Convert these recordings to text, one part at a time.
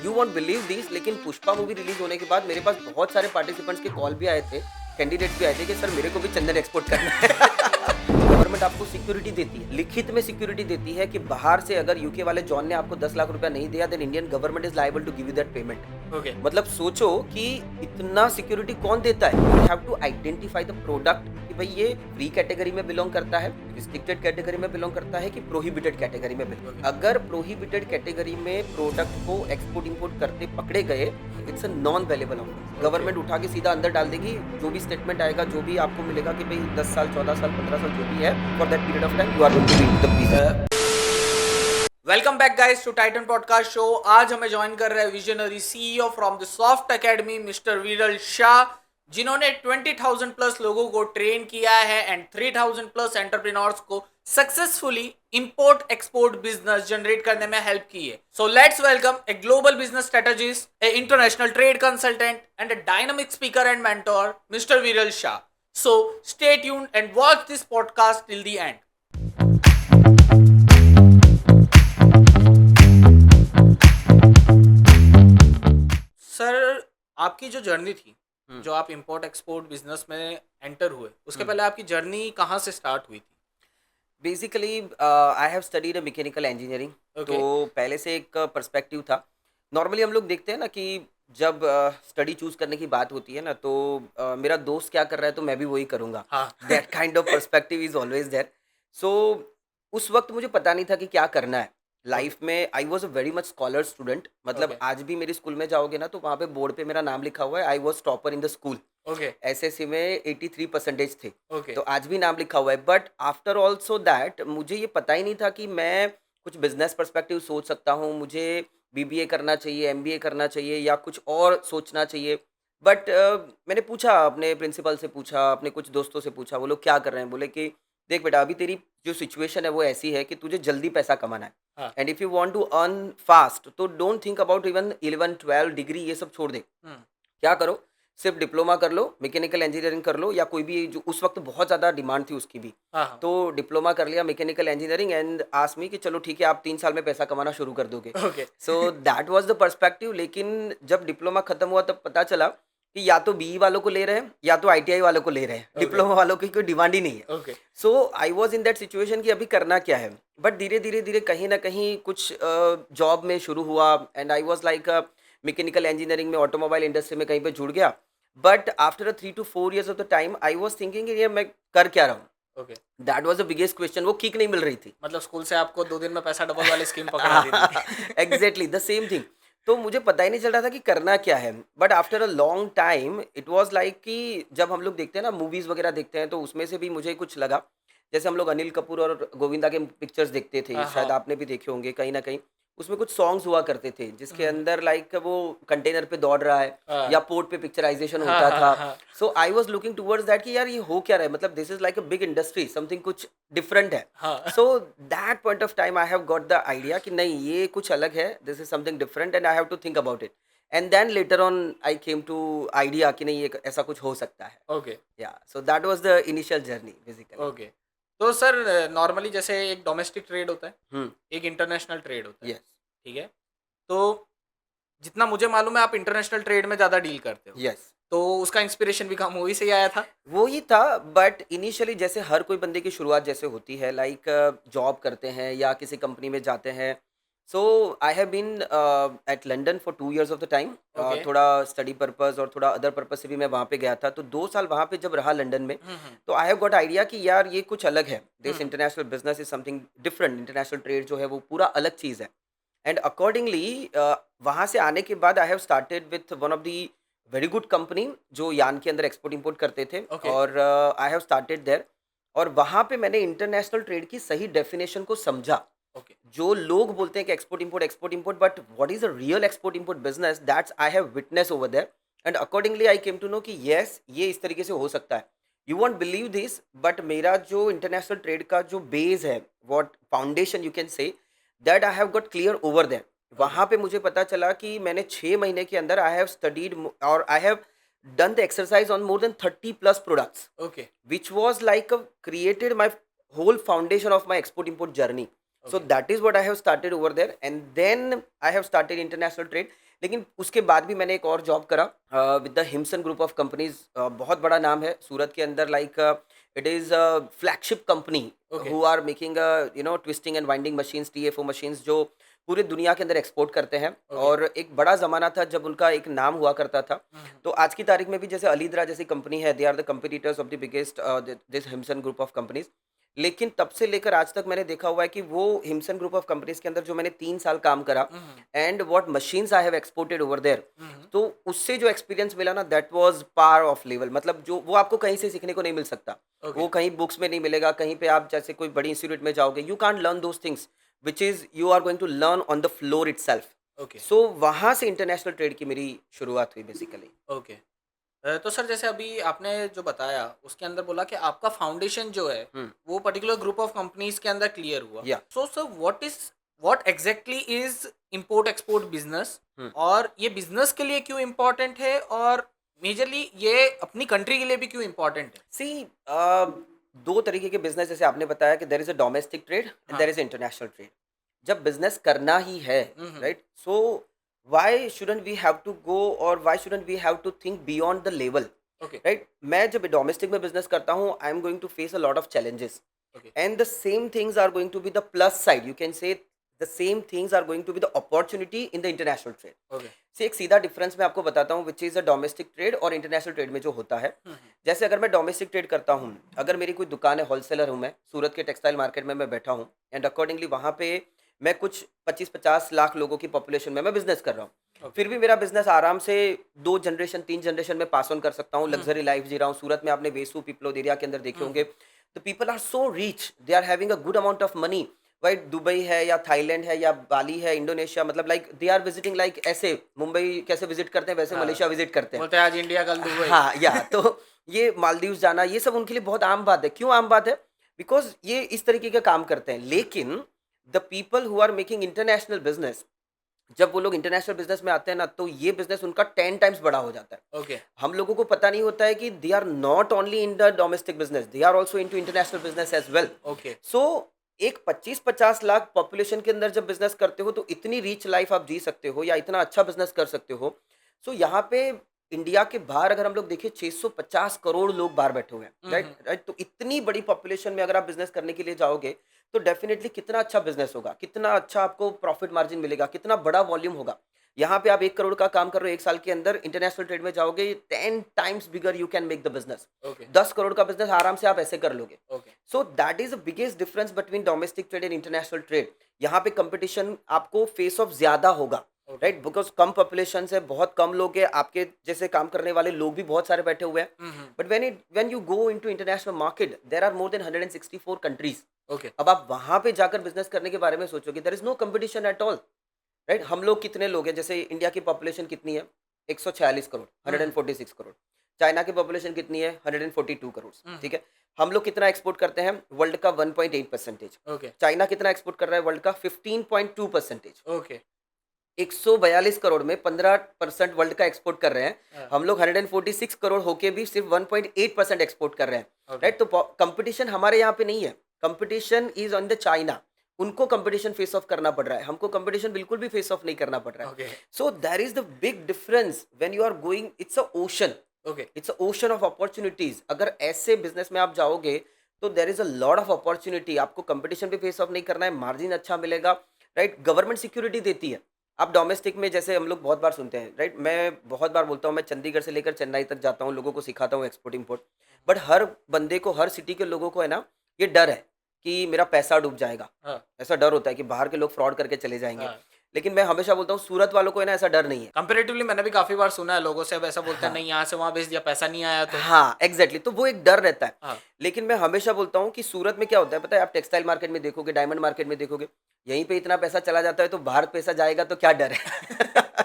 You won't believe this, लेकिन Pushpa movie release होने के बाद मेरे पास बहुत सारे पार्टिसिपेंट्स के कॉल भी आए थे, कैंडिडेट्स भी आए थे कि सर मेरे को भी चंदन एक्सपोर्ट करना है। गवर्नमेंट आपको सिक्योरिटी देती है, लिखित में सिक्योरिटी देती है कि बाहर से अगर यूके वाले जॉन ने आपको 10 लाख रुपया नहीं दिया, then Indian government is liable to give you that payment. Okay मतलब सोचो कि इतना सिक्योरिटी कौन देता है। You have to identify the product कि भाई ये फ्री कैटेगरी में बिलोंग करता है, रिस्ट्रिक्टेड कैटेगरी में बिलोंग करता है कि प्रोहिबिटेड कैटेगरी में बिलोंग। अगर प्रोहिबिटेड कैटेगरी में प्रोडक्ट को एक्सपोर्ट इंपोर्ट करते पकड़े गए, it's a non वेलेबल offer. Government उठा के सीधा अंदर डाल देगी, जो भी स्टेटमेंट आएगा, जो भी आपको मिलेगा कि भाई 10 साल 14 साल 15 साल जो भी है, for that period of time you are going to be the prison. Welcome back guys to Titan podcast show. आज हमें ज्वाइन कर रहे हैं visionary CEO from the soft Academy mister Viral Shah, जिन्होंने 20,000 प्लस लोगों को ट्रेन किया है एंड 3,000 प्लस एंटरप्रेन्योर्स को successfully import export business generate करने में हेल्प की है। So let's welcome a global business strategist, a international trade consultant and a dynamic speaker and mentor, mister Viral Shah. So stay tuned and watch this podcast till the end. Sir, आपकी जो journey थी, जो आप import export business में enter हुए, उसके पहले आपकी जर्नी कहाँ से स्टार्ट हुई थी? Basically I have studied mechanical engineering. Okay. तो पहले से एक पर्सपेक्टिव था। नॉर्मली हम लोग देखते हैं ना कि जब स्टडी चूज करने की बात होती है ना, तो मेरा दोस्त क्या कर रहा है तो मैं भी वही करूँगा। हाँ। That kind of perspective is always there. So उस वक्त मुझे पता नहीं था कि क्या करना है लाइफ में। I was a very much scholar student. मतलब Okay. आज भी मेरे स्कूल में जाओगे ना तो वहाँ पे बोर्ड पे मेरा नाम लिखा हुआ है, I was topper in the school. Okay SSC में 83% थे। ओके तो आज भी नाम लिखा हुआ है। बट आफ्टर ऑल्सो दैट मुझे ये पता ही नहीं था कि मैं कुछ बिजनेस पर्सपेक्टिव सोच सकता हूँ, मुझे बीबीए करना चाहिए, एमबीए करना चाहिए या कुछ और सोचना चाहिए। बट मैंने पूछा, अपने प्रिंसिपल से पूछा, अपने कुछ दोस्तों से पूछा, वो लोग क्या कर रहे हैं। बोले कि देख बेटा, अभी तेरी जो सिचुएशन है वो ऐसी है कि तुझे जल्दी पैसा कमाना है, हाँ। And if you want to earn fast तो don't think about even 11 12 degree, ये सब छोड़ दे। क्या करो, सिर्फ डिप्लोमा कर लो, मैकेनिकल इंजीनियरिंग कर लो, या कोई भी, जो उस वक्त बहुत ज़्यादा डिमांड थी उसकी भी। हाँ। तो डिप्लोमा कर लिया mechanical engineering, and ask me कि चलो ठीक है, आप 3 साल में पैसा कमाना शुरू कर दोगे। Okay so that was the perspective. लेकिन जब डिप्लोमा खत्म हुआ तब पता चला कि या तो बीई वालों को ले रहे हैं या तो आईटीआई वालों को ले रहे हैं। Okay. डिप्लोमा वालों की कोई डिमांड ही नहीं है। Okay so I was in that situation कि अभी करना क्या है। बट धीरे धीरे धीरे कहीं ना कहीं कुछ जॉब में शुरू हुआ, and I was like mechanical engineering में ऑटोमोबाइल इंडस्ट्री में कहीं पे जुड़ गया। But after 3 to 4 years of the time I was thinking ये मैं कर क्या रहा हूँ। Okay that was the biggest question. वो किक नहीं मिल रही थी। मतलब स्कूल से आपको 2 दिन में पैसा डबल वाली स्कीम पकड़ा दी थी। Exactly the same thing. तो मुझे पता ही नहीं चल रहा था कि करना क्या है। But after a long time it was like कि जब हम लोग देखते हैं ना, मूवीज वगैरह देखते हैं, तो उसमें से भी मुझे कुछ लगा। जैसे हम लोग अनिल कपूर और गोविंदा के पिक्चर्स देखते थे, हाँ, शायद हाँ। आपने भी देखे होंगे कहीं ना कहीं। उसमें कुछ सॉन्ग्स हुआ करते थे जिसके हम्म। अंदर लाइक वो कंटेनर पे दौड़ रहा है हाँ। या पोर्ट पे पिक्चराइजेशन हाँ, होता हाँ, था। हाँ। So I was looking towards that कि यार ये हो क्या रहा है, मतलब this is like a big industry, something कुछ डिफरेंट है। हाँ। So that point of time I have got the idea कि नहीं, ये कुछ अलग है, this is something different and I have to think about it. And then later on I came to idea कि नहीं, ये ऐसा कुछ हो सकता है। ओके या so that was the initial journey basically. Okay तो सर, नॉर्मली जैसे एक डोमेस्टिक ट्रेड होता है, हम्म। एक इंटरनेशनल ट्रेड होता है, यस ठीक है? तो जितना मुझे मालूम है आप इंटरनेशनल ट्रेड में ज़्यादा डील करते हो, यस तो उसका इंस्पिरेशन भी काम मूवी से ही आया था? वो ही था। बट इनिशियली जैसे हर कोई बंदे की शुरुआत जैसे होती है, लाइक जॉब करते हैं या किसी कंपनी में जाते हैं। So I have been at London for 2 years of the time. Okay. थोड़ा स्टडी पर्पस और थोड़ा अदर पर्पस से भी मैं वहाँ पे गया था। तो 2 साल वहाँ पे जब रहा लंदन में, तो आई हैव गॉट आइडिया कि यार ये कुछ अलग है। This international business is something different. International trade जो है वो पूरा अलग चीज़ है। एंड अकॉर्डिंगली वहाँ से आने के बाद I have started with one of the very good company जो यान के अंदर एक्सपोर्ट इंपोर्ट करते थे। Okay. और आई हैव स्टार्टेड देयर। और वहाँ पे मैंने इंटरनेशनल ट्रेड की सही डेफिनेशन को समझा। ओके जो लोग बोलते हैं कि export import, but what is a real export import business, that's I have witness over there. And accordingly I came to know कि यस, ये इस तरीके से हो सकता है। You won't believe this, but मेरा जो इंटरनेशनल ट्रेड का जो बेस है, what foundation you can say, that I have got clear over there. वहाँ पे मुझे पता चला कि मैंने 6 महीने के अंदर आई हैव स्टडीड और I have done the exercise on more than 30 plus products, okay which was like a created my whole foundation of my export import journey. So Okay. that is what I have started over there, and then I have started international trade. लेकिन उसके बाद भी मैंने एक और job करा with the Himson group of companies. बहुत बड़ा नाम है सूरत के अंदर, like it is flagship company Okay. Who are making twisting and winding machines, TFO machines, जो पूरे दुनिया के अंदर एक्सपोर्ट करते हैं। Okay. और एक बड़ा ज़माना था जब उनका एक नाम हुआ करता था। Mhm. तो आज की तारीख में भी जैसे अलीद्रा जैसी कंपनी है, they are the competitors of the biggest this Himson group of companies. लेकिन तब से लेकर आज तक मैंने देखा हुआ है कि वो हिम्सन ग्रुप ऑफ कंपनीज के अंदर जो मैंने 3 साल काम करा, Mhm. And what machines I have exported over there, Mhm. तो उससे जो एक्सपीरियंस मिला ना, that was par of level. मतलब जो वो आपको कहीं से सीखने को नहीं मिल सकता, Okay. वो कहीं बुक्स में नहीं मिलेगा, कहीं पे आप जैसे कोई बड़ी इंस्टीट्यूट में जाओगे, you can't learn those things which is you are going to learn on the floor itself. Okay. So वहाँ से इंटरनेशनल ट्रेड की मेरी शुरुआत हुई बेसिकली। ओके। तो सर जैसे अभी आपने जो बताया उसके अंदर बोला कि आपका फाउंडेशन जो है हम्म, वो पर्टिकुलर ग्रुप ऑफ कंपनीज के अंदर क्लियर हुआ। या so sir what exactly is import export business, hmm. और ये बिजनेस के लिए क्यों इम्पोर्टेंट है, और मेजरली ये अपनी कंट्री के लिए भी क्यों इम्पोर्टेंट है? सी दो तरीके के बिजनेस, जैसे आपने बताया कि there is a domestic trade and हाँ। There is international trade. जब बिजनेस करना ही है, hmm. Right, so why shouldn't we have to go, और why shouldn't we have to think beyond the level, okay. Right. मैं जब domestic में business करता हूँ, I am going to face a lot of challenges, okay. and the same things are going to be the plus side, you can say the same things are going to be the opportunity in the international trade। Okay. से एक सीधा difference मैं आपको बताता हूँ which is a domestic trade और international trade में जो होता है। जैसे अगर मैं डोमेस्टिक ट्रेड करता हूँ, अगर मेरी कोई दुकान है, होलसेलर हूँ मैं, सूरत के टेक्सटाइल मार्केट में मैं बैठा हूँ, एंड अकॉर्डिंगली वहाँ पे मैं कुछ 25-50 लाख लोगों की पॉपुलेशन में मैं बिजनेस कर रहा हूँ। ओके। फिर भी मेरा बिजनेस आराम से 2 जनरेशन 3 जनरेशन में पास ऑन कर सकता हूँ, लग्जरी लाइफ जी रहा हूँ। सूरत में आपने वेसू पिपलोद एरिया के अंदर देखे होंगे, the people are so rich, they are having a good amount of money. Right, Dubai है या थाईलैंड है या बाली है, इंडोनेशिया, मतलब like they are visiting, like ऐसे मुंबई कैसे विजिट करते हैं वैसे हाँ। मलेशिया विजिट करते हैं। बोलते हैं आज इंडिया कल दुबई। हाँ, या तो ये मालदीव्स जाना, ये सब उनके लिए बहुत आम बात है। क्यों आम बात है? बिकॉज ये इस तरीके का काम करते हैं। लेकिन the people who are making international business, जब वो लोग इंटरनेशनल बिजनेस में आते हैं ना, तो ये बिजनेस उनका 10 टाइम्स बड़ा हो जाता है। ओके। हम लोगों को पता नहीं होता है कि they are not only in the domestic business, they are also in to international business as well. Okay. So एक 25-50 लाख पॉपुलेशन के अंदर जब बिजनेस करते हो, तो इतनी रिच लाइफ आप जी सकते हो या इतना अच्छा बिजनेस कर सकते हो। सो यहाँ पे इंडिया के बाहर अगर हम लोग देखें, 650 करोड़ लोग बाहर बैठे हुए हैं, राइट राइट। तो इतनी बड़ी पॉपुलेशन में अगर आप बिजनेस करने के लिए जाओगे, तो डेफिनेटली कितना अच्छा बिजनेस होगा, कितना अच्छा आपको प्रॉफिट मार्जिन मिलेगा, कितना बड़ा वॉल्यूम होगा। यहाँ पे आप 1 करोड़ का काम कर रहे हो 1 साल के अंदर, इंटरनेशनल ट्रेड में जाओगे 10 times bigger you can make the business. Okay. 10 crore का बिजनेस आराम से आप ऐसे कर लोगे। Okay. So that is the biggest difference between domestic trade and international trade. यहाँ पे कंपटीशन आपको फेस ऑफ ज्यादा होगा, okay. Right, because come population है, बहुत कम लोग हैं, आपके जैसे काम करने वाले लोग भी बहुत सारे बैठे हुए हैं। But when you go into international market, there are more than 164 countries. Okay. अब आप वहां पे जाकर बिजनेस करने के बारे में सोचोगे, there is no competition at all, right. हम लोग कितने लोग हैं? जैसे इंडिया की पॉपुलेशन कितनी है? 146 करोड़, 146 करोड़। चाइना की पॉपुलेशन कितनी है? 142 करोड़, ठीक है। हम लोग कितना एक्सपोर्ट करते हैं? वर्ल्ड का 1.8%। ओके। चाइना कितना एक्सपोर्ट कर रहा है? वर्ल्ड का 15.2%। ओके। 142 करोड़ में 15% वर्ल्ड का एक्सपोर्ट कर रहे हैं। हाँ। हम लोग 146 करोड़ होके भी सिर्फ 1.8% एक्सपोर्ट कर रहे हैं, Okay. राइट। तो कंपटीशन हमारे यहाँ पे नहीं है, competition is on the China. उनको कंपटीशन फेस ऑफ करना पड़ रहा है, हमको कंपटीशन बिल्कुल भी फेस ऑफ नहीं करना पड़ रहा है। Okay. So there is the big difference when you are going, it's a ocean, okay. It's a ocean of opportunities. अगर ऐसे बिजनेस में आप जाओगे, तो there is a lot of opportunity. आपको कंपटीशन भी फेस ऑफ नहीं करना है, मार्जिन अच्छा मिलेगा, राइट। गवर्नमेंट सिक्योरिटी देती है। आप डोमेस्टिक में, जैसे हम लोग बहुत बार सुनते हैं, राइट, मैं बहुत बार बोलता हूँ, मैं चंडीगढ़ से लेकर चेन्नई तक जाता हूँ, लोगों को सिखाता हूँ एक्सपोर्ट इंपोर्ट। बट हर बंदे को, हर सिटी के लोगों को है ना, ये डर है कि मेरा पैसा डूब जाएगा। हाँ। ऐसा डर होता है कि बाहर के लोग फ्रॉड करके चले जाएंगे। हाँ। लेकिन मैं हमेशा बोलता हूँ, सूरत वालों को है ना, ऐसा डर नहीं है। कंपैरेटिवली मैंने भी काफी बार सुना है लोगों से, अब ऐसा बोलते हैं हाँ। नहीं यहाँ से वहां भेज दिया, पैसा नहीं आया तो। हाँ, एग्जैक्टली, तो वो एक डर रहता है। हाँ। लेकिन मैं हमेशा बोलता हूँ कि सूरत में क्या होता है पता है? आप टेक्सटाइल मार्केट में देखोगे, डायमंड मार्केट में देखोगे, यहीं पे इतना पैसा चला जाता है, तो बाहर पैसा जाएगा तो क्या डर है?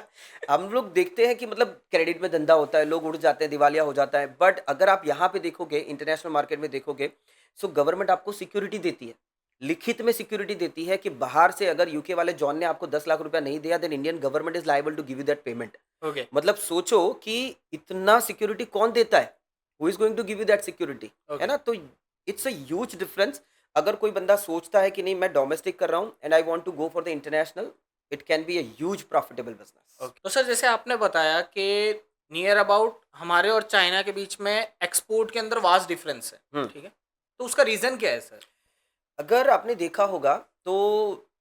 हम लोग देखते हैं कि मतलब क्रेडिट में धंधा होता है, लोग उड़ जाते हैं, दिवालिया हो जाता है। बट अगर आप यहाँ पे देखोगे, इंटरनेशनल मार्केट में देखोगे, सो गवर्नमेंट आपको सिक्योरिटी देती है, लिखित में सिक्योरिटी देती है कि बाहर से अगर यूके वाले जॉन ने आपको 10 लाख रुपया नहीं दिया, then Indian government is liable to give you that payment. Okay. मतलब सोचो कि इतना सिक्योरिटी कौन देता है? Who is going to give you that security? है Okay. ना? तो इट्स अ ह्यूज डिफरेंस। अगर कोई बंदा सोचता है कि नहीं मैं डोमेस्टिक कर रहा हूँ and I want to go for the international, it can be a huge profitable business. Okay, तो सर जैसे आपने बताया कि नियर अबाउट हमारे और चाइना के बीच में एक्सपोर्ट के अंदर वास्ट डिफरेंस है, हम्म। ठीक है, तो उसका रीजन क्या है सर? अगर आपने देखा होगा तो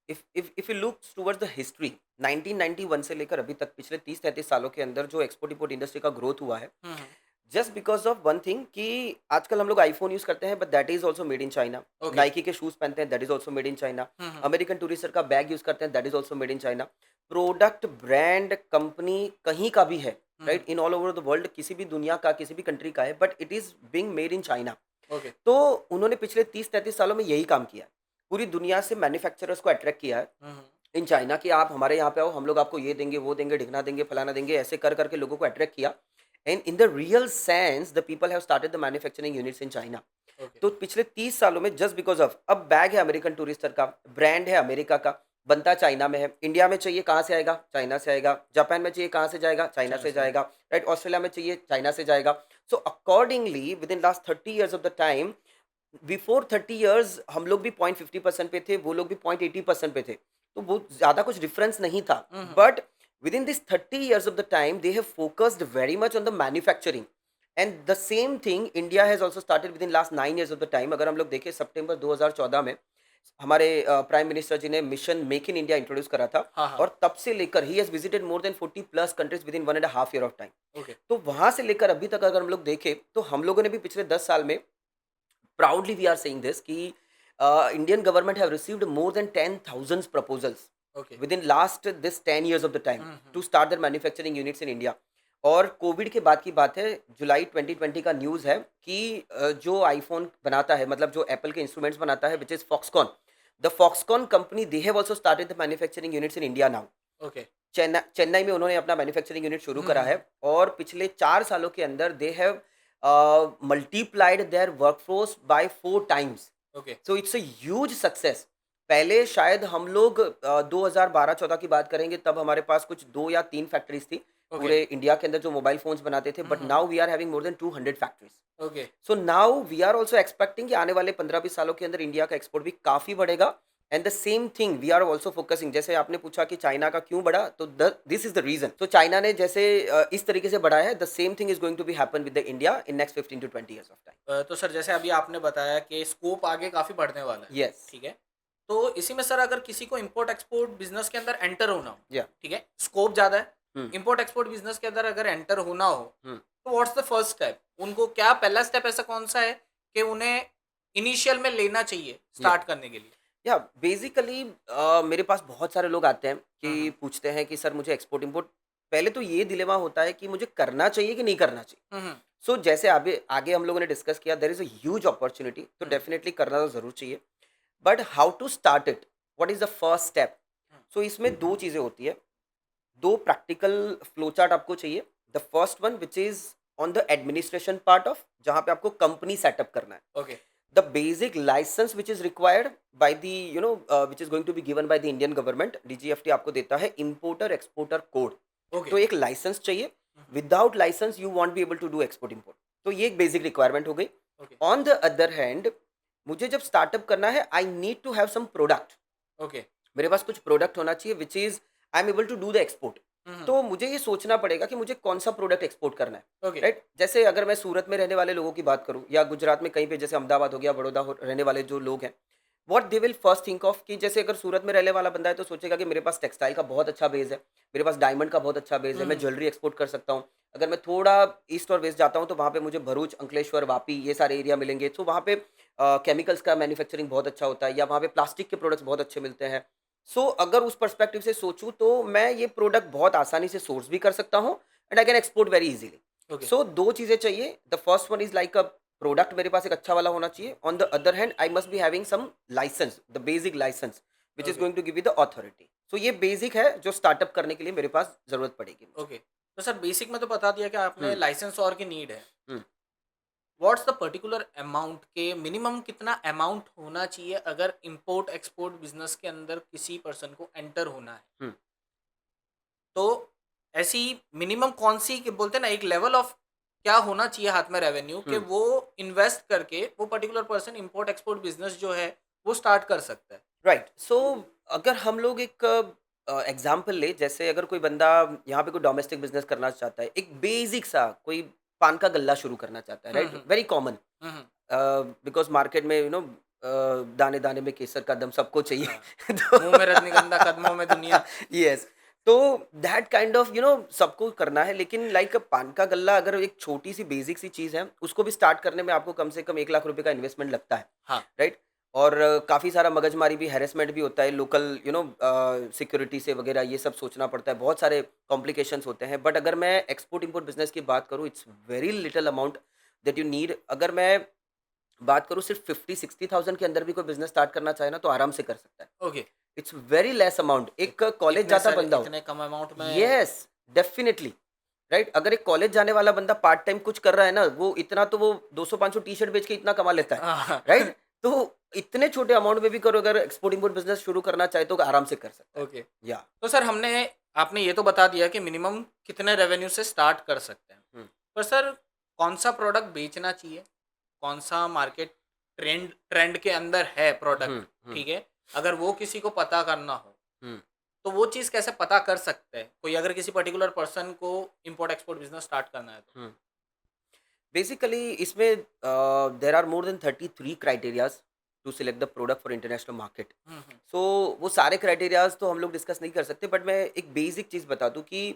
if you look towards the history, 1991 से लेकर अभी तक पिछले 30-33 सालों के अंदर जो एक्सपोर्ट इंपोर्ट इंडस्ट्री का ग्रोथ हुआ है, hmm. Just because of one thing कि आजकल हम लोग आईफोन यूज करते हैं but that is also made in China. Okay. Nike के शूज पहनते हैं, that is also made in China. American Tourister का बैग यूज करते हैं, that is also made in China. Product brand company कहीं का भी है, right, in all over the world, किसी भी दुनिया का किसी भी कंट्री का है, but it is being made in China. Okay. तो उन्होंने पिछले 30-33 सालों में यही काम किया है, पूरी दुनिया से मैन्युफैक्चरर्स को अट्रैक्ट किया है इन चाइना कि आप हमारे यहाँ पे आओ, हम लोग आपको ये देंगे वो देंगे ढिकना देंगे फलाना देंगे, ऐसे कर करके लोगों को अट्रैक्ट किया। And in the real sense the people have started the manufacturing units in China. Okay. तो पिछले 30 सालों में जस्ट बिकॉज ऑफ, अब बैग है अमेरिकन टूरिस्टर का, ब्रांड है अमेरिका का, बनता चाइना में है, इंडिया में चाहिए कहाँ से आएगा, चाइना से आएगा। जापान में चाहिए कहाँ से जाएगा, चाइना से जाएगा, राइट। ऑस्ट्रेलिया में चाहिए चाइना से जाएगा। So accordingly with in last 30 years of the time, before 30 years हम लोग भी 0.50% पे थे, वो लोग भी 0.80% पे थे, तो वो ज़्यादा कुछ डिफरेंस नहीं था। But with in this 30 years of the time they have focused very much on the manufacturing, and the same thing India has also started with in last 9 years of the time. अगर हम लोग देखें सितंबर 2014 में हमारे prime minister जी ने mission make in India introduce करा था, हाँ हाँ। और तब से लेकर he has visited more than 40+ countries with in 1.5 year of time. Okay. तो वहाँ से लेकर अभी तक अगर हम लोग देखें तो हम लोगों ने भी पिछले 10 साल में, proudly we are saying this कि Indian government have received more than 10,000 proposals okay. within last this 10 years of the time to start their manufacturing units in India। और कोविड के बाद की बात है, जुलाई 2020 का न्यूज़ है कि जो आईफोन बनाता है, मतलब जो एप्पल के इंस्ट्रूमेंट्स बनाता है, which is Foxconn, the Foxconn company, they have also started the manufacturing units in India now. Okay. Chennai में उन्होंने अपना मैन्युफैक्चरिंग यूनिट शुरू करा है, और पिछले 4 सालों के अंदर they have multiplied their workforce by 4 times। Okay. So it's a huge success. पहले शायद हम लोग 2012-14 की बात करेंगे, तब हमारे पास कुछ 2 या 3 फैक्ट्रीज थी ओके। पूरे इंडिया के अंदर जो मोबाइल फोन्स बनाते थे, but now we are having more than 200 factories. Okay. So now we are also expecting कि आने वाले 15-20 सालों के अंदर इंडिया का एक्सपोर्ट भी काफ़ी बढ़ेगा। And the same thing we are also focusing, जैसे आपने पूछा कि चाइना का क्यों बढ़ा, तो दिस इज द रीजन। तो चाइना ने जैसे इस तरीके से बढ़ाया है, the same thing is going to be happen with the India in next 15 to 20 years of time. तो सर जैसे अभी आपने बताया कि स्कोप आगे काफ़ी बढ़ने वाला है, यस। ठीक है, तो इसी में सर अगर किसी को इम्पोर्ट एक्सपोर्ट बिजनेस के अंदर एंटर होना हो, या ठीक है, स्कोप ज़्यादा है, हम्म। इम्पोर्ट एक्सपोर्ट बिजनेस के अंदर अगर एंटर होना हो, हम्म। तो व्हाट्स द फर्स्ट स्टेप? उनको क्या पहला स्टेप ऐसा कौन सा है कि उन्हें इनिशियल में लेना चाहिए स्टार्ट करने के लिए? या बेसिकली मेरे पास बहुत सारे लोग आते हैं कि पूछते हैं कि सर मुझे एक्सपोर्ट इंपोर्ट, पहले तो ये दिलेमा होता है कि मुझे करना चाहिए कि नहीं करना चाहिए। सो जैसे आगे आगे हम लोगों ने डिस्कस किया, there is a huge opportunity, तो डेफिनेटली करना तो जरूर चाहिए, but how to start it, what is the first step. So इसमें दो चीज़ें होती है, दो प्रैक्टिकल फ्लो चार्ट आपको चाहिए। The first one which is on the administration part of, जहाँ पे आपको कंपनी सेटअप करना है। Okay. The basic license which is required by the which is going to be given by the Indian government, DGFT आपको देता है importer exporter code। Okay. तो एक लाइसेंस चाहिए, without license you won't be able to do export import. तो ये एक basic requirement हो गई। Okay. On the other hand, मुझे जब स्टार्टअप करना है, I need to have some product. Okay. मेरे पास कुछ प्रोडक्ट होना चाहिए which is I am able to do the export. तो मुझे ये सोचना पड़ेगा कि मुझे कौन सा प्रोडक्ट एक्सपोर्ट करना है, ओके। राइट। जैसे अगर मैं सूरत में रहने वाले लोगों की बात करूं, या गुजरात में कहीं पे जैसे अहमदाबाद हो गया, बड़ौदा रहने वाले जो लोग हैं, what they will first think of कि जैसे अगर सूरत में रहने वाला बंदा है तो सोचेगा कि मेरे पास टेक्सटाइल का बहुत अच्छा बेस है, मेरे पास डायमंड का बहुत अच्छा बेस है, मैं ज्वेलरी एक्सपोर्ट कर सकता हूँ। अगर मैं थोड़ा ईस्ट और वेस्ट जाता हूँ तो वहाँ पे मुझे भरूच, अंकलेश्वर, वापी, ये सारे एरिया मिलेंगे। तो वहाँ पे केमिकल्स का मैन्युफैक्चरिंग बहुत अच्छा होता है, या वहाँ पे प्लास्टिक के प्रोडक्ट्स बहुत अच्छे मिलते हैं। सो अगर उस पर्सपेक्टिव से सोचूं तो मैं ये प्रोडक्ट बहुत आसानी से सोर्स भी कर सकता हूँ, and I can export very easily. Okay. So दो चीज़ें चाहिए। The first one is like a product, मेरे पास एक अच्छा वाला होना चाहिए। On the other hand I must be having some licence, the basic licence which is Okay. Going to give you the authority. So ये बेसिक है जो स्टार्टअप करने के लिए मेरे पास जरूरत पड़ेगी। ओके, तो सर बेसिक में तो बता दिया कि आपने हम्म। लाइसेंस और की नीड है। हम्म। व्हाट्स द पर्टिकुलर अमाउंट के मिनिमम कितना अमाउंट होना चाहिए अगर इंपोर्ट एक्सपोर्ट बिजनेस के अंदर किसी पर्सन को एंटर होना है? हम्म। तो ऐसी मिनिमम कौन सी कि बोलते हैं ना एक लेवल ऑफ क्या होना चाहिए हाथ में रेवेन्यू कि वो इन्वेस्ट करके वो particular person import export business जो है वो स्टार्ट कर सकता है। राइट। सो अगर हम लोग एक एग्जांपल ले, जैसे अगर कोई बंदा यहाँ पे कोई डोमेस्टिक बिजनेस करना चाहता है, एक बेसिक सा कोई पान का गल्ला शुरू करना चाहता है, हुँ, राइट, हुँ। वेरी कॉमन, हुँ, हुँ। बिकॉज मार्केट में दाने दाने में केसर का दम सबको चाहिए। हाँ, तो मुँह में रजनीगंधा कदमों में दुनिया। यस। तो दैट काइंड ऑफ सबको करना है, लेकिन लाइक पान का गल्ला अगर एक छोटी सी बेसिक सी चीज़ है, उसको भी स्टार्ट करने में आपको कम से कम 1 लाख रुपए का इन्वेस्टमेंट लगता है, हाँ, राइट? और काफ़ी सारा मगजमारी भी, हैरेसमेंट भी होता है, लोकल सिक्योरिटी से वगैरह, ये सब सोचना पड़ता है, बहुत सारे कॉम्प्लिकेशंस होते हैं। बट अगर मैं एक्सपोर्ट इंपोर्ट बिजनेस की बात करूँ, it's very little amount that you need. अगर मैं बात करूँ सिर्फ 50-60,000 के अंदर भी कोई बिजनेस स्टार्ट करना चाहे ना, तो आराम से कर सकता है। Okay. It's very less amount. इत एक कॉलेज इतने जाता सारे बंदा हो, इतने कम अमाउंट में। Yes, definitely, right. अगर एक कॉलेज जाने वाला बंदा पार्ट टाइम कुछ कर रहा है ना, वो इतना तो वो 200-500 टी शर्ट बेच के इतना कमा लेता है, हाँ, राइट? तो इतने छोटे अमाउंट में भी करो, अगर एक्सपोर्ट इंपोर्ट बिजनेस शुरू करना चाहे तो आराम से कर सकता है। ओके। या तो सर आपने ये तो बता दिया कि मिनिमम कितने रेवेन्यू से स्टार्ट कर सकते हैं। हम्म, पर सर कौन-सा प्रोडक्ट बेचना चाहिए? कौन-सा मार्केट ट्रेंड ट्रेंड के अंदर है प्रोडक्ट, हम्म, हम्म, ठीक है? अगर वो किसी को पता करना हो, हम्म, तो वो चीज़ कैसे पता कर सकते हैं? कोई अगर किसी पर्टिकुलर पर्सन को इम्पोर्ट एक्सपोर्ट बिज़नेस स्टार्ट करना है तो? हम्म। बेसिकली इसमें there are more than 33 criterias to select the product for international market. हुँ, हुँ। सो वो सारे क्राइटेरियाज तो हम लोग डिस्कस नहीं कर सकते, बट मैं एक बेसिक चीज़ बता दूं कि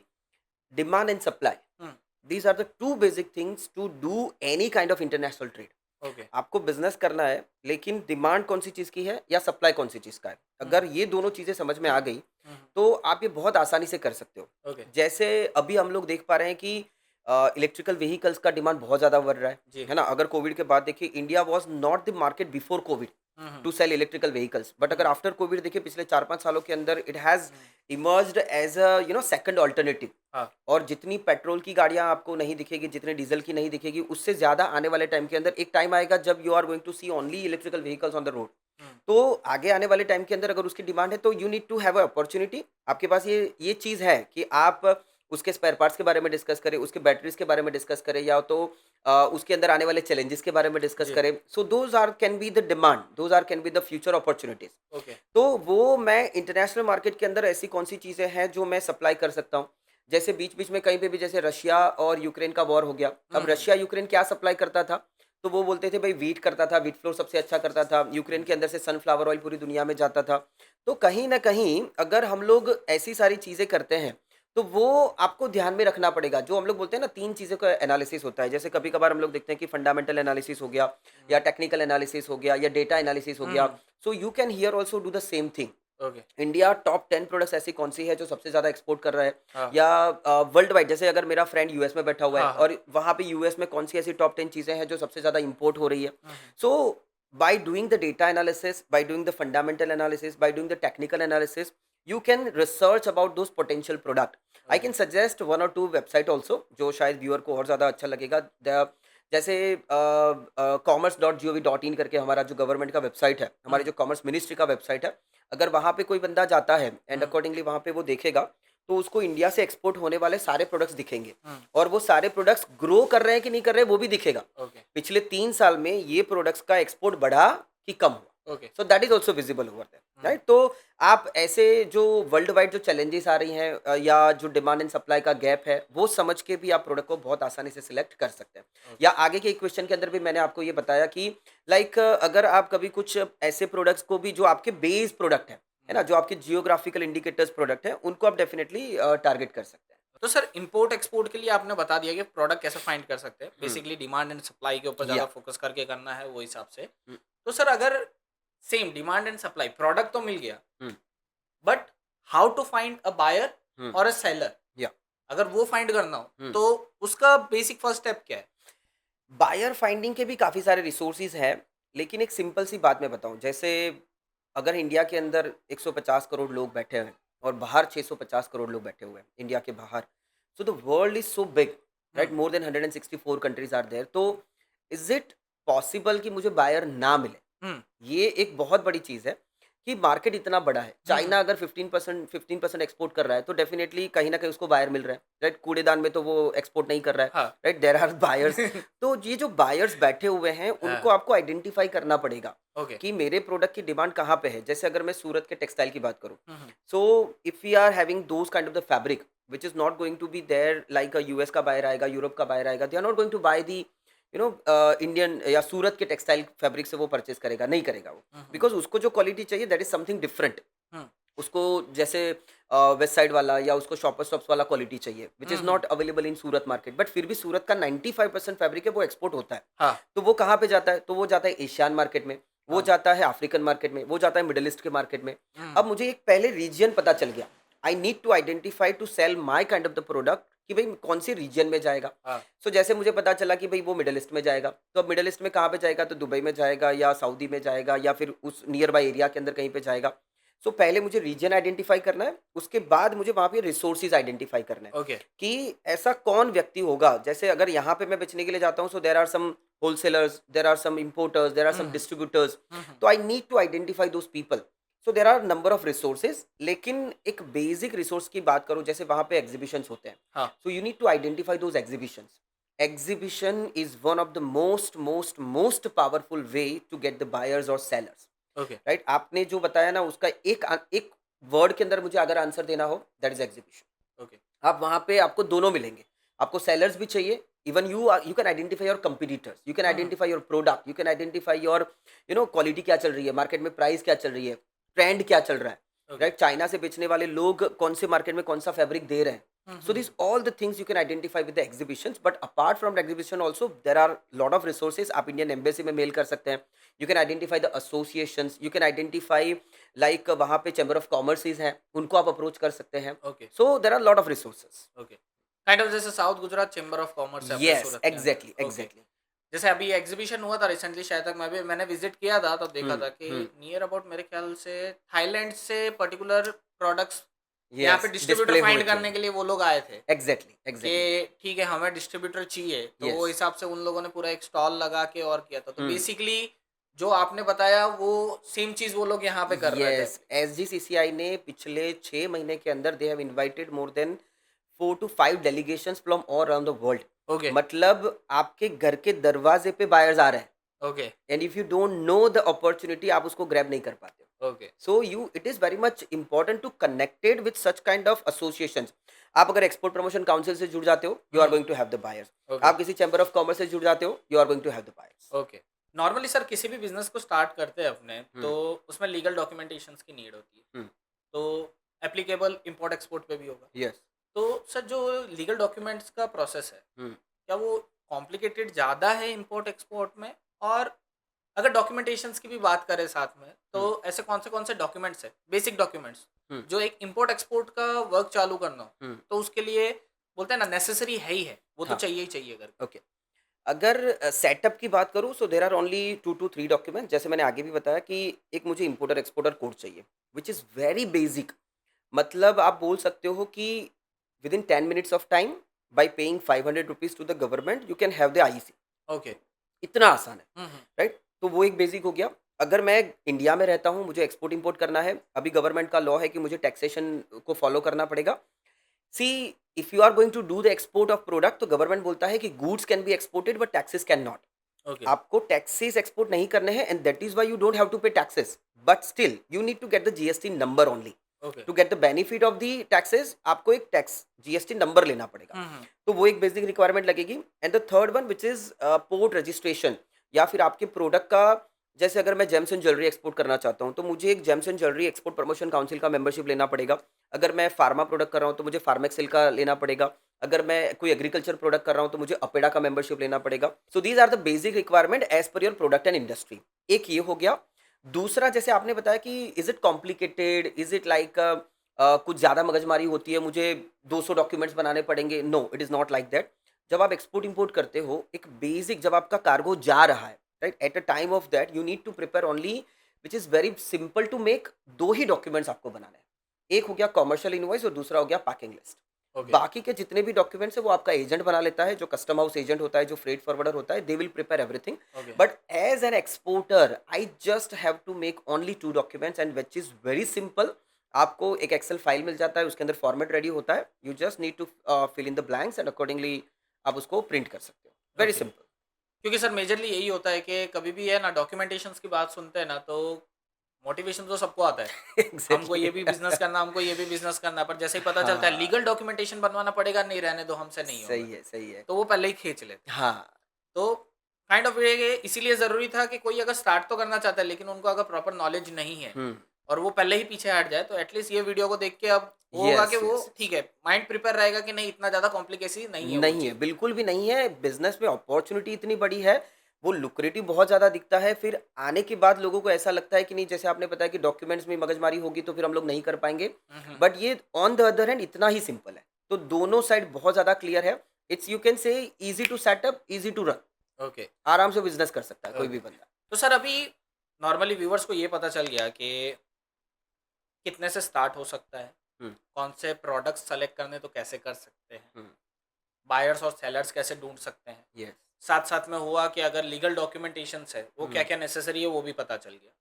demand and supply, hmm, these are the two basic things to do any kind of international trade. Okay. आपको बिजनेस करना है, लेकिन डिमांड कौन सी चीज़ की है या सप्लाई कौन सी चीज़ का है, हुँ, अगर ये दोनों चीज़ें समझ में आ गई, हुँ, हुँ। तो आप ये बहुत आसानी से कर सकते हो। ओके। जैसे अभी हम लोग देख पा रहे हैं कि इलेक्ट्रिकल व्हीकल्स का डिमांड बहुत ज़्यादा बढ़ रहा जी। है ना? अगर कोविड के बाद देखिए, India was not the market before Covid हुँ, हुँ। To sell electrical vehicles, but हुँ, अगर आफ्टर कोविड देखिए, पिछले 4-5 सालों के अंदर it has hmm. Emerged as a second alternative. हाँ। और जितनी पेट्रोल की गाड़ियाँ आपको नहीं दिखेगी, जितनी डीज़ल की नहीं दिखेगी, उससे ज़्यादा आने वाले टाइम के अंदर एक टाइम आएगा जब you are going to see only electrical vehicles on the road. हुँ, तो आगे आने वाले टाइम के अंदर अगर उसकी डिमांड है, तो you need to have a opportunity. आपके पास ये चीज़ है कि आप उसके स्पेयर पार्ट्स के बारे में डिस्कस करें, उसके बैटरीज़ के बारे में डिस्कस करें, या तो उसके अंदर आने वाले चैलेंजेस के बारे में डिस्कस जी। करें। So those are can be the demand, those are can be the future opportunities. Okay. तो वो मैं इंटरनेशनल मार्केट के अंदर ऐसी कौन-सी चीज़ें हैं जो मैं सप्लाई कर सकता हूँ? जैसे बीच-बीच में कहीं पे भी, जैसे रशिया और यूक्रेन का वॉर हो गया। हुँ, अब हुँ। रशिया यूक्रेन क्या सप्लाई करता था? तो वो बोलते थे भाई व्हीट करता था, व्हीट फ्लोर सबसे अच्छा करता था। यूक्रेन हुँ, के अंदर से सनफ्लावर ऑयल पूरी दुनिया में जाता था। तो कहीं न कहीं अगर हम लोग ऐसी सारी चीज़ें करते हैं, तो वो आपको ध्यान में रखना पड़ेगा। जो हम लोग बोलते हैं ना, 3 चीज़ों का एनालिसिस होता है। जैसे कभी-कभार हम लोग देखते हैं कि फंडामेंटल एनालिसिस हो गया, हुँ, या टेक्निकल एनालिसिस हो गया, या डेटा एनालिसिस हो गया। हुँ। So you can here also do the same thing. Okay. India top 10 products ऐसी कौन-सी है जो सबसे ज़्यादा एक्सपोर्ट कर रहा है? हाँ। या वर्ल्ड वाइड, जैसे अगर मेरा फ्रेंड यूएस में बैठा हुआ है, हाँ, हाँ। और वहाँ पे यूएस में कौन-सी ऐसी टॉप 10 चीज़ें हैं जो सबसे ज़्यादा इम्पोर्ट हो रही है? हुँ, हुँ। So by doing the data analysis, by doing the fundamental analysis, by doing the technical analysis, you can research about those potential product. I okay. can suggest 1 or 2 website also, जो शायद viewer को और ज़्यादा अच्छा लगेगा। जैसे commerce.gov.in करके हमारा जो गवर्नमेंट का वेबसाइट है, हमारी हुँ, जो कॉमर्स मिनिस्ट्री का वेबसाइट है, अगर वहाँ पे कोई बंदा जाता है एंड हुँ, अकॉर्डिंगली वहाँ पे वो देखेगा, तो उसको इंडिया से एक्सपोर्ट होने वाले सारे प्रोडक्ट्स दिखेंगे, हुँ। और वो सारे प्रोडक्ट्स ग्रो कर रहे हैं कि नहीं कर रहे हैं, वो भी दिखेगा। ओके, पिछले 3 साल में ये प्रोडक्ट्स का एक्सपोर्ट बढ़ा कि कम हुआ। Okay. So that is also visible over there, hmm, right? तो आप ऐसे जो वर्ल्ड वाइड जो चैलेंजेस आ रही हैं, या जो डिमांड एंड सप्लाई का गैप है, वो समझ के भी आप प्रोडक्ट को बहुत आसानी से सिलेक्ट कर सकते हैं। ओके। या आगे के एक क्वेश्चन के अंदर भी मैंने आपको ये बताया कि लाइक अगर आप कभी कुछ ऐसे प्रोडक्ट्स को भी जो आपके बेस प्रोडक्ट है ना? हुँ। जो आपके जियोग्राफिकल इंडिकेटर्स प्रोडक्ट हैं, उनको आप डेफिनिटली टारगेट कर सकते हैं। तो सर इम्पोर्ट एक्सपोर्ट के लिए आपने बता दिया कि प्रोडक्ट कैसे फाइंड कर सकते हैं। हुँ, बेसिकली डिमांड एंड सप्लाई के ऊपर ज़्यादा या फोकस करके करना है वो हिसाब से। हुँ, तो सर अगर same demand and supply product तो मिल गया, हुँ, but how to find a buyer हुँ, और अ सेलर? या अगर वो फाइंड करना हो हुँ। तो उसका बेसिक फर्स्ट स्टेप क्या है? बायर फाइंडिंग के भी काफ़ी सारे रिसोर्सेज़ हैं, लेकिन एक सिंपल सी बात मैं बताऊँ, जैसे अगर इंडिया के अंदर 150 करोड़ लोग बैठे हैं, और बाहर 650 करोड़ लोग बैठे हुए हैं, इंडिया के बाहर। So the world is so big, hmm, right? More than 164 countries are there. तो इज़ इट पॉसिबल कि मुझे बायर ना मिले? हुँ, ये एक बहुत बड़ी चीज़ है कि मार्केट इतना बड़ा है। चाइना अगर 15% एक्सपोर्ट कर रहा है तो डेफिनेटली कहीं न कहीं उसको बायर मिल रहा है, राइट? कूड़ेदान में तो वो एक्सपोर्ट नहीं कर रहा है, हाँ। राइट? There are buyers. तो ये जो बायर्स बैठे हुए हैं उनको हाँ, आपको आइडेंटिफाई करना पड़ेगा ओके। कि मेरे प्रोडक्ट की डिमांड कहाँ पे है। जैसे अगर मैं सूरत के टेक्सटाइल की बात करूँ, हुँ, हुँ। So if we are having those kind of the fabric which is not going to be there, like US का बायर आएगा, यूरोप का बायर आएगा, they are not going to buy the Indian या सूरत के टेक्सटाइल फैब्रिक से वो परचेज़ करेगा, नहीं करेगा वो। हुँ, हुँ। बिकॉज़ उसको जो क्वालिटी चाहिए दैट इज़ समथिंग डिफरेंट। हुँ। उसको जैसे वेस्ट साइड वाला या उसको शॉपर स्टॉप्स वाला क्वालिटी चाहिए which hmm, is hmm. Not available in Surat market. But फिर भी सूरत का 95% फैब्रिक है वो एक्सपोर्ट होता है। हाँ, तो वो कहाँ पे जाता है? तो वो जाता है एशियान मार्केट में, वो हाँ। जाता है अफ्रीकन मार्केट में, वो जाता है मिडल ईस्ट के मार्केट में। हुँ, अब मुझे एक पहले रीजन पता चल गया। I need to identify to sell my kind of the product कि भई कौन सी रीजन में जाएगा। हाँ, सो जैसे मुझे पता चला कि भई वो मिडल ईस्ट में जाएगा, तो अब मिडल ईस्ट में कहाँ पे जाएगा? तो दुबई में जाएगा या सऊदी में जाएगा या फिर उस नियर बाय एरिया के अंदर कहीं पे जाएगा। सो पहले मुझे रीजन आइडेंटिफाई करना है, उसके बाद मुझे वहाँ पे रिसोर्सेज़ आइडेंटिफाई करने हैं ओके। कि ऐसा कौन व्यक्ति होगा। जैसे अगर यहाँ पे मैं बेचने के लिए जाता हूँ, so there are some wholesalers, there are some importers, there are hmm, some hmm. distributors. Hmm, hmm. तो I need to identify those people. So there are number of resources, लेकिन एक बेसिक रिसोर्स की बात करूँ, जैसे वहाँ पे exhibitions होते हैं, हाँ, so you need to identify those exhibitions. Exhibition is one of the most powerful way to get the buyers or sellers. Okay. Right? आपने जो बताया ना उसका एक वर्ड के अंदर मुझे अगर आंसर देना हो, दैट इज एग्जीबिशन। ओके। आप वहाँ पे आपको दोनों मिलेंगे। आपको सेलर्स भी चाहिए, even you can identify your competitors, you can hmm, hmm. Identify your product, you can identify your quality क्या चल रही है, मार्केट में प्राइस क्या चल रही है, ट्रेंड क्या चल रहा है, ओके। राइट? चाइना से बेचने वाले लोग कौन से मार्केट में कौन सा फैब्रिक दे रहे हैं। हुँ, सो हुँ। This all the things you can identify with the exhibitions, but apart from the exhibition also there are lot of resources. आप इंडियन एम्बेसी में मेल कर सकते हैं। You can identify the associations, you can identify like वहाँ पे chamber of कॉमर्सेज हैं, उनको आप अप्रोच कर सकते हैं। Okay, so there are lot of resources. Okay. Kind of जैसे South Gujarat Chamber of Commerce है अपने यस, सूरत के एग्जैक्टली, अंदर। ओके। एग्जैक्टली। जैसे अभी एग्जीबिशन हुआ था रिसेंटली, शायद तक मैंने विजिट किया था, तब देखा हुँ, था कि हुँ। नियर अबाउट मेरे ख्याल से थाईलैंड से पर्टिकुलर प्रोडक्ट्स यहाँ पे यस, डिस्ट्रीब्यूटर डिस्प्ले हुए फाइंड थे। करने के लिए वो लोग आए थे एग्जैक्टली, एग्जैक्टली। कि ठीक है हमें डिस्ट्रीब्यूटर चाहिए, तो वो यस। हिसाब से उन लोगों ने पूरा एक स्टॉल लगा के और किया था। तो हुँ। बेसिकली जो आपने बताया वो सेम चीज़ वो लोग यहाँ पे कर रहे थे यस, अभी। एसजीसीसीआई ने पिछले 6 महीने के अंदर they have invited more than 4 to 5 delegations from all around the world. Okay, मतलब आपके घर के दरवाजे पे बायर्स आ रहे हैं, okay, and if you don't know the opportunity आप उसको ग्रैब नहीं कर पाते हो। Okay. So you it is very much important to connected with such kind of associations. आप अगर एक्सपोर्ट प्रमोशन काउंसिल से जुड़ जाते हो, you are hmm, going to have the buyers. Okay, आप किसी चैम्बर ऑफ कॉमर्स से जुड़ जाते हो, you are going to have the buyers. Okay. Normally sir किसी भी बिज़नेस को स्टार्ट करते हैं अपने, हुँ, तो उसमें लीगल डॉक्यूमेंटेशंस की नीड होती है। हुँ, तो एप्लीकेबल इम्पोर्ट एक्सपोर्ट पे भी होगा। यस, तो सर जो लीगल डॉक्यूमेंट्स का प्रोसेस है, हुँ, क्या वो कॉम्प्लिकेटेड ज़्यादा है इम्पोर्ट एक्सपोर्ट में? और अगर डॉक्यूमेंटेशंस की भी बात करें साथ में, हुँ, तो ऐसे कौन से डॉक्यूमेंट्स हैं, बेसिक डॉक्यूमेंट्स, हुँ, जो एक इम्पोर्ट एक्सपोर्ट का वर्क चालू करना हो, हुँ, तो उसके लिए बोलते हैं ना नेसेसरी है ही है, वो तो हाँ, चाहिए ही चाहिए करके। ओके। अगर सेटअप की बात करूँ, so there are only 2 to 3 document. जैसे मैंने आगे भी बताया कि एक मुझे इंपोर्टर एक्सपोर्टर कोड चाहिए, व्हिच इज़ वेरी बेसिक। मतलब आप बोल सकते हो कि within 10 minutes of time by paying ₹500 to the government you can have the IC. Okay. इतना आसान है, हुँ, हुँ। राइट? तो वो एक बेसिक हो गया। अगर मैं इंडिया में रहता हूँ, मुझे एक्सपोर्ट इंपोर्ट करना है, अभी गवर्नमेंट का लॉ है कि मुझे टैक्सेशन को फॉलो करना पड़ेगा। See, if you are going to do the export of product, तो गवर्नमेंट बोलता है कि goods can be exported but taxes can not. Okay. आपको टैक्सेस एक्सपोर्ट नहीं करने हैं, and that is why you don't have to pay taxes, but still you need to get the GST number only. Okay. To get the benefit of the taxes आपको एक tax GST number लेना पड़ेगा। हुँ, hmm. तो वो एक basic requirement लगेगी। And the third one which is port registration, या फिर आपके प्रोडक्ट का, जैसे अगर मैं जेम्स एंड ज्वेलरी एक्सपोर्ट करना चाहता हूँ, तो मुझे एक James and jewellery export promotion council का मेंबरशिप लेना पड़ेगा। अगर मैं फार्मा प्रोडक्ट कर रहा हूँ तो मुझे फार्मेक्सिल का लेना पड़ेगा। अगर मैं कोई एग्रीकल्चर प्रोडक्ट कर रहा हूँ तो मुझे अपेडा का मेंबरशिप लेना पड़ेगा। So these are the basic requirement as per your product and industry. एक ये हो गया। दूसरा, जैसे आपने बताया कि is it complicated, is it like कुछ ज़्यादा मगजमारी होती है, मुझे 200 डॉक्यूमेंट्स बनाने पड़ेंगे। No, it is not like that. जब आप एक्सपोर्ट इंपोर्ट करते हो, एक बेसिक, जब आपका कार्गो जा रहा है, right, at a time of that you need to prepare only, which is very simple to make. दो ही डॉक्यूमेंट्स आपको बनाना है। एक हो गया कॉमर्शियल इनवॉइस और दूसरा हो गया पैकिंग लिस्ट। ओके, बाकी के जितने भी डॉक्यूमेंट्स है वो आपका एजेंट बना लेता है, जो कस्टम हाउस एजेंट होता है, जो फ्रेट फॉरवर्डर होता है, they will prepare everything. Okay, but as an exporter I just have to make only 2 documents and which is very simple. आपको एक एक्सेल फाइल मिल जाता है, उसके अंदर फॉर्मेट रेडी होता है, you just need to fill in the blanks and accordingly आप उसको प्रिंट कर सकते हो। Very okay. सिंपल। क्योंकि सर मेजरली यही होता है कि कभी भी है ना डॉक्यूमेंटेशंस की बात सुनते हैं ना तो मोटिवेशन तो सबको आता है। हमको एग्जैक्टली। ये भी बिज़नेस करना, हमको ये भी बिज़नेस करना है, पर जैसे ही पता चलता है हाँ, लीगल डॉक्यूमेंटेशन बनवाना पड़ेगा, नहीं रहने दो हमसे नहीं होगा। सही है, सही है। तो वो पहले ही खींच लेते हैं। हाँ। तो काइंड ऑफ ये इसीलिए ज़रूरी था कि कोई अगर स्टार्ट तो करना चाहता है लेकिन उनको अगर प्रॉपर नॉलेज नहीं है हुँ। और वो पहले ही पीछे हट जाए तो एटलीस्ट ये वीडियो को देख के अब वो होगा कि यस, वो यस, यस। ठीक है, माइंड प्रिपेयर रहेगा कि नहीं इतना ज़्यादा कॉम्प्लिकेसी नहीं है वो नहीं है, चीज़। बिल्कुल भी नहीं है। बिज़नेस में अपॉर्च्युनिटी इतनी बड़ी है, वो लुक्रेटिव बहुत ज़्यादा दिखता है। फिर आने के बाद लोगों को ऐसा लगता है कि नहीं, जैसे आपने बताया कि डॉक्यूमेंट्स में मगजमारी होगी तो फिर हम लोग नहीं कर पाएँगे। हुँ, हुँ। बट ये ऑन द अदर हैंड इतना ही सिंपल है। तो दोनों साइड बहुत ज़्यादा क्लियर है। It's you can say easy to setup, easy to run. Okay, आराम से बिज़नेस कर सकता है कोई भी ओके। बंदा। तो सर अभी नॉर्मली व्यूअर्स को ये पता चल गया कि कितने से स्टार्ट हो सकता है, हुँ, कौन से प्रोडक्ट्स सेलेक्ट करने तो कैसे कर सकते हैं, हुँ। बायर्स और सेलर्स कैसे ढूँढ सकते हैं। यस। साथ-साथ में हुआ कि अगर लीगल डॉक्यूमेंटेशंस है, वो हुँ, क्या-क्या नेसेसरी है वो भी पता चल गया।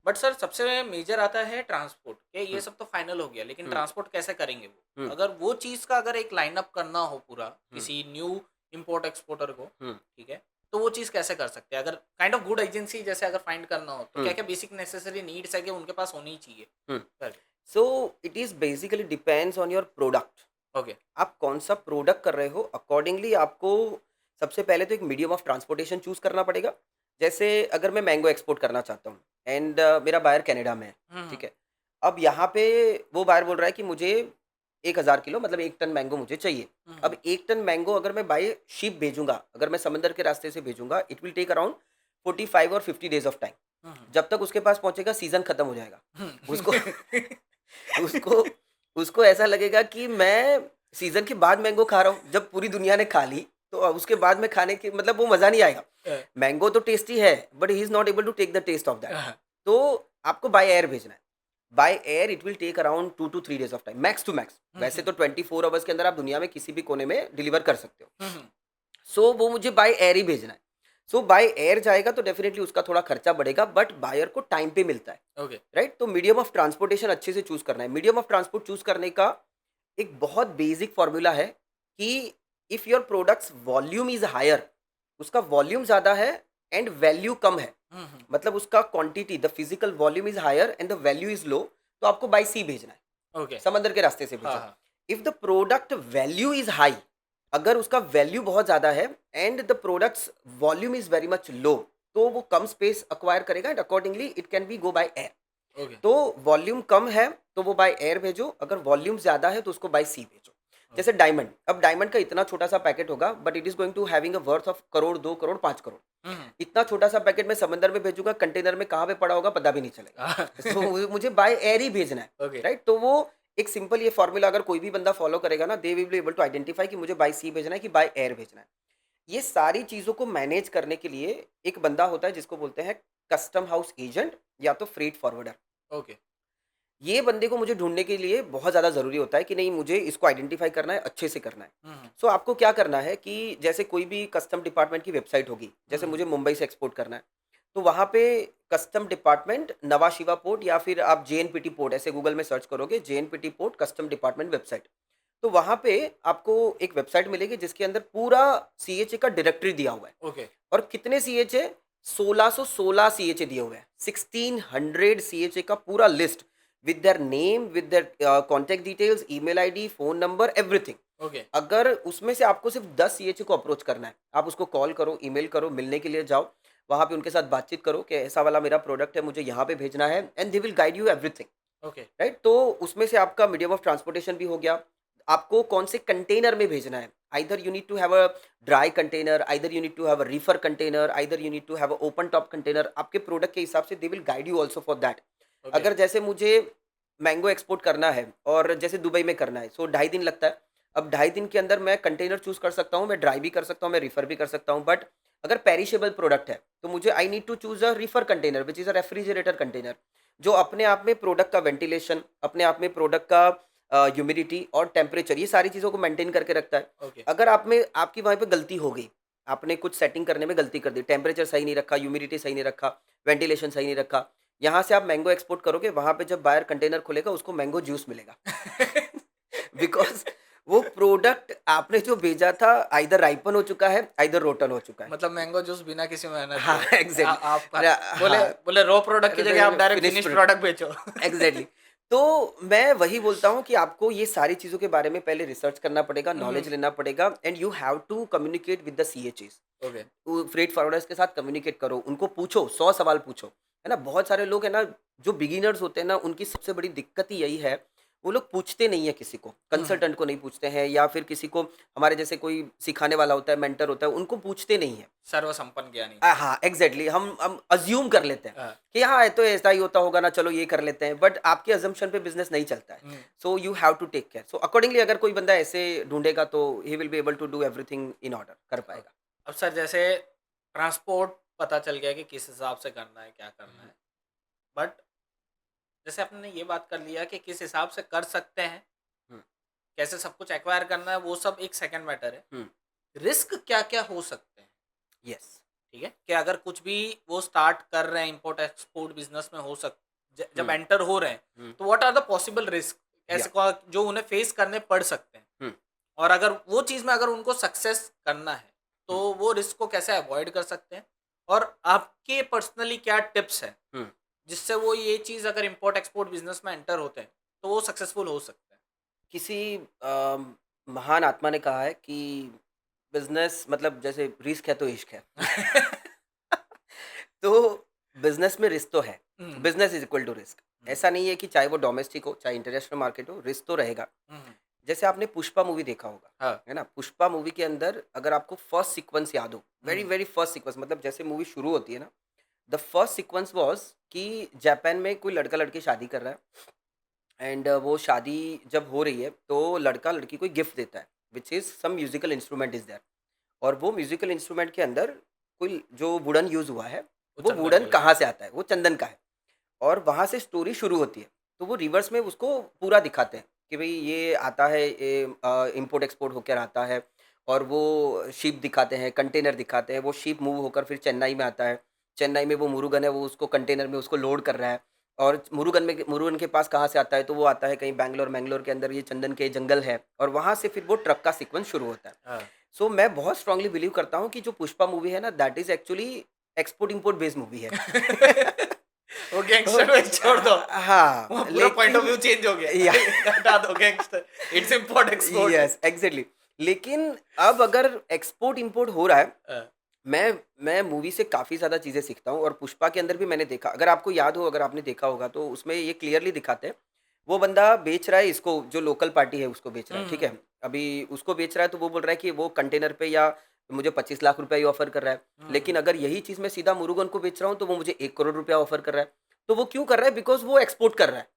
बट सर सबसे मेजर आता है ट्रांसपोर्ट, कि ये हुँ, सब तो फाइनल हो गया लेकिन हुँ, ट्रांसपोर्ट कैसे करेंगे वो? हुँ, अगर वो चीज़ का अगर एक लाइनअप करना हो पूरा हुँ, किसी न्यू इम्पोर्ट एक्सपोर्टर को, हुँ, ठीक है? तो वो चीज़ कैसे कर सकते हैं? अगर काइंड ऑफ गुड एजेंसी जैसे अगर फाइंड करना हो, तो हुँ, क्या-क्या बेसिक नेसेसरी नीड्स है कि उनके पास होनी ही चाहिए? हुँ। करके। So it is basically depends on your product. Okay. आप कौन-सा प्रोडक्ट कर रहे हो, अकॉर्डिंगली आपको सबसे पहले तो एक मीडियम ऑफ ट्रांसपोर्टेशन चूज़ करना पड़ेगा। जैसे अगर मैं मैंगो एक्सपोर्ट करना चाहता हूँ एंड मेरा बायर कनाडा में है, हुँ, हुँ। ठीक है? अब यहाँ पे वो बायर बोल रहा है कि मुझे 1000 किलो मतलब 1 टन मैंगो मुझे चाहिए। हुँ, हुँ। अब 1 टन मैंगो अगर मैं बाय शिप भेजूँगा, अगर मैं समंदर के रास्ते से भेजूँगा, इट विल टेक अराउंड 45 और 50 डेज़ ऑफ टाइम। हुँ, हुँ। जब तक उसके पास पहुँचेगा सीज़न खत्म हो जाएगा। हुँ। उसको उसको उसको ऐसा लगेगा कि मैं सीज़न के बाद मैंगो खा रहा हूँ। जब पूरी दुनिया ने खा ली, तो अब उसके बाद में खाने की मतलब वो मज़ा नहीं आएगा। मैंगो तो टेस्टी है, but he is not able to take the taste of that. तो आपको बाय एयर भेजना है। By air it will take around 2 to 3 days of time, max to max. हुँ, वैसे हुँ। तो 24 आवर्स के अंदर आप दुनिया में किसी भी कोने में डिलीवर कर सकते हो। हुँ, हुँ। सो वो मुझे बाय एयर ही भेजना है। सो बाय एयर जाएगा तो डेफ़िनिटली उसका थोड़ा खर्चा बढ़ेगा, बट बायर को टाइम पे मिलता है। ओके। राइट? तो मीडियम ऑफ ट्रांसपोर्टेशन अच्छे से चूज़ करना है। मीडियम ऑफ ट्रांसपोर्ट चूज़ करने का एक बहुत बेसिक फ़ॉर्मूला है कि if your products volume is higher, उसका वॉल्यूम ज़्यादा है एंड वैल्यू कम है, हुँ, हुँ। मतलब उसका quantity the physical volume is higher and the value is low, तो आपको बाय सी भेजना है, ओके। समंदर के रास्ते से हाँ, भेजना है। हाँ। If the product value is high, अगर उसका वैल्यू बहुत ज़्यादा है and the products volume is very much low, तो वो कम स्पेस एक्वायर करेगा and accordingly it can be go by air. Okay, तो वॉल्यूम कम है तो वो बाय एयर भेजो, अगर वॉल्यूम ज़्यादा है तो उसको बाय सी भेजो। जैसे ओके। डायमंड, अब डायमंड का इतना छोटा-सा पैकेट होगा but it is going to having a worth of crore, 2 crore, 5 crore. हुँ, हुँ। इतना छोटा-सा पैकेट मैं समंदर में भेजूँगा, कंटेनर में कहाँ पे पड़ा होगा पता भी नहीं चलेगा। सो मुझे बाय एयर ही भेजना है, ओके। राइट? तो वो एक सिंपल ये फ़ॉर्मूला अगर कोई भी बंदा फ़ॉलो करेगा ना, they will be able to identify कि मुझे बाय सी भेजना है कि बाय एयर भेजना है। ये सारी चीज़ों को मैनेज करने के लिए एक बंदा होता है जिसको बोलते हैं कस्टम हाउस एजेंट या तो फ्रेट फॉरवर्डर। ओके। ये बंदे को मुझे ढूँढने के लिए बहुत ज़्यादा ज़रूरी होता है कि नहीं, मुझे इसको आइडेंटिफ़ाई करना है, अच्छे से करना है। हुँ, हुँ। सो आपको क्या करना है कि जैसे कोई भी कस्टम डिपार्टमेंट की वेबसाइट होगी, हुँ, जैसे हुँ। मुझे मुंबई से एक्सपोर्ट करना है, तो वहाँ पे कस्टम डिपार्टमेंट नवा शिवा पोर्ट या फिर आप जेएनपीटी पोर्ट ऐसे गूगल में सर्च करोगे, JNPT port custom department website. तो वहाँ पे आपको एक वेबसाइट मिलेगी जिसके अंदर पूरा सीएचए का डायरेक्टरी दिया हुआ है ओके। और कितने सीएचए 1616 सीएचए दिए हुए हैं, 1600 सीएचए का पूरा list with their name, with their contact details, email ID, phone number, everything. Okay. अगर उसमें से आपको सिर्फ 10 सीएचए को अप्रोच करना है, आप उसको कॉल करो, ईमेल करो, मिलने के लिए जाओ, वहाँ पे उनके साथ बातचीत करो कि ऐसा वाला मेरा प्रोडक्ट है, मुझे यहाँ पे भेजना है and they will guide you everything. Okay. Right? तो उसमें से आपका मीडियम ऑफ ट्रांसपोर्टेशन भी हो गया। आपको कौन से कंटेनर में भेजना है, either you need to have a dry container, either you need to have a reefer container, either you need to have a open top container. आपके प्रोडक्ट के हिसाब से they will guide you also for that. Okay. अगर जैसे मुझे mango export करना है और जैसे दुबई में करना है, सो 2.5 दिन लगता है। अब 2.5 दिन के अंदर मैं कंटेनर चूज़ कर सकता हूँ, मैं ड्राई भी कर सकता हूँ, मैं रीफर भी कर सकता हूँ, बट अगर पेरिशेबल प्रोडक्ट है, तो मुझे I need to choose a reefer container which is a refrigerator container, जो अपने आप में प्रोडक्ट का वेंटिलेशन, अपने आप में प्रोडक्ट का ह्यूमिडिटी और टेम्परेचर, ये सारी चीज़ों को मेंटेन करके रखता है। ओके। अगर आप में आपकी वहाँ पे गलती हो गई, आपने कुछ सेटिंग करने में गलती कर दी, टेम्परेचर सही नहीं रखा, ह्यूमिडिटी सही नहीं रखा, वेंटिलेशन सही नहीं रखा, यहाँ से आप मैंगो एक्सपोर्ट करोगे, वहाँ पे जब बायर कंटेनर खुलेगा उसको मैंगो जूस मिलेगा। बिकॉज़ वो प्रोडक्ट आपने जो भेजा था आइदर राइपन हो चुका है, आइदर रोटन हो चुका है। मतलब मैंगो जूस बिना किसी मेहनत हाँ, के एग्ज़ैक्टली। आप बोले हाँ, बोले रॉ प्रोडक्ट की जगह आप direct finish finished product. Product बेचो। एग्जैक्टली। तो मैं वही बोलता हूँ कि आपको ये सारी चीज़ों के बारे में पहले रिसर्च करना पड़ेगा, हम्म। नॉलेज लेना पड़ेगा and you have to communicate with the CHEs. Okay. Freight forwarders के साथ कम्युनिकेट करो, उनको पूछो, 100 सवाल पूछो, है ना? बहुत सारे लोग हैं ना, जो बिगिनर्स होते हैं ना, उनकी सबसे बड़ी दिक्कत ही यही है, वो लोग पूछते नहीं है किसी को, कंसल्टेंट को नहीं पूछते हैं या फिर किसी को हमारे जैसे कोई सिखाने वाला होता है, मेंटर होता है, उनको पूछते नहीं है। सर्वसंपन्न ज्ञानी। हाँ, एग्ज़ैक्टली हम अज़्यूम कर लेते हैं हाँ। कि हाँ, ये तो ऐसा ही होता होगा ना, चलो ये कर लेते हैं, बट आपके अज़म्पशन पे बिज़नेस नहीं चलता है। हम्म। So you have to take care. So accordingly अगर कोई बंदा ऐसे ढूँढेगा तो he will be able to do everything in order, कर पाएगा। अब सर जैसे ट्रांसपोर्ट पता चल गया कि किस हिसाब से करना है क्या करना है, बट जैसे आपने ये बात कर लिया कि किस हिसाब से कर सकते हैं, हुँ, कैसे सब कुछ एक्वायर करना है, वो सब एक सेकंड मैटर है। हुँ, रिस्क क्या क्या हो सकते हैं? येस। ठीक है कि अगर कुछ भी वो स्टार्ट कर रहे हैं इंपोर्ट एक्सपोर्ट बिजनेस में हो जब हुँ, एंटर हो रहे हैं, हुँ, तो what are the possible risk या ऐसे जो उन्हें फेस करने पड़ सकते हैं, हुँ, और अगर वो चीज़ में अगर उनको सक्सेस करना है तो हुँ, वो रिस्क को कैसे अवॉइड कर सकते हैं, और आपके पर्सनली क्या टिप्स हैं हुँ। जिससे वो ये चीज़ अगर इंपोर्ट एक्सपोर्ट बिजनेस में एंटर होते हैं तो वो सक्सेसफुल हो सकते किसी महान आत्मा ने कहा है कि बिज़नेस मतलब जैसे रिस्क है तो इश्क है। हैं? तो बिज़नेस में रिस्क तो है। हम्म। Business is equal to risk. हम्म। ऐसा नहीं है कि चाहे वो डोमेस्टिक हो, चाहे इंटरनेशनल मार्केट हो, रिस्क तो रहेगा। हम्म। जैसे आपने पुष्पा मूवी देखा होगा, हाँ। है ना? पुष्पा मूवी के अंदर अगर आपको फर्स्ट सीक्वेंस याद हो, वेरी, हम्म। वेरी फर्स्ट सीक्वेंस मतलब जैसे मूवी शुरू होती है ना, द फर्स्ट सीक्वेंस वाज़ कि जापान में कोई लड़का-लड़की शादी कर रहा है एंड वो शादी जब हो रही है, तो लड़का-लड़की को एक गिफ्ट देता है, which is some musical instrument is there और वो म्यूज़िकल इंस्ट्रूमेंट के अंदर कोई जो वुडन यूज़ हुआ है, वो वो चंदन वुडन का। कहाँ से आता है? वो चंदन का है। और वहाँ से स्टोरी शुरू होती है। तो वो रिवर्स में उसको पूरा दिखाते हैं कि भई ये आता है ये इम्पोर्ट एक्सपोर्ट होकर आता है और वो शिप दिखाते हैं, कंटेनर दिखाते हैं। वो शिप मूव होकर फिर चेन्नई में आता है। चेन्नई में वो मुरुगन है वो उसको कंटेनर में उसको लोड कर रहा है और मुरुगन के पास कहाँ से आता है? तो वो आता है कहीं बैंगलोर मैंगलोर के अंदर ये चंदन के जंगल है और वहाँ से फिर वो ट्रक का सीक्वेंस शुरू होता है। हाँ। सो मैं बहुत स्ट्रांगली बिलीव करता हूँ कि जो पुष्पा मूवी है ना that is actually export import based movie है। वो गैंगस्टर में छोड़ दो, हाँ, वहाँ पूरा पॉइंट ऑफ व्यू लेकिन चेंज हो गया। या हटा दो gangster, it's import export. Yes exactly. लेकिन अब अगर एक्सपोर्ट इम्पोर्ट हो रहा है, मैं मूवी से काफ़ी ज़्यादा चीज़ें सीखता हूँ और पुष्पा के अंदर भी मैंने देखा अगर आपको याद हो, अगर आपने देखा होगा तो उसमें ये क्लियरली दिखाते हैं, वो बंदा बेच रहा है इसको जो लोकल पार्टी है उसको बेच रहा है, ठीक है? अभी उसको बेच रहा है तो वो बोल रहा है कि वो कंटेनर पे या मुझे 25 लाख रुपए ही ऑफ़र कर रहा है। लेकिन अगर यही चीज़ मैं सीधा मुरुगन को बेच रहा हूँ तो वो मुझे 1 करोड़ रुपया ऑफ़र कर रहा है। तो वो क्यों कर रहा है? बिकॉज़ वो एक्सपोर्ट कर रहा है।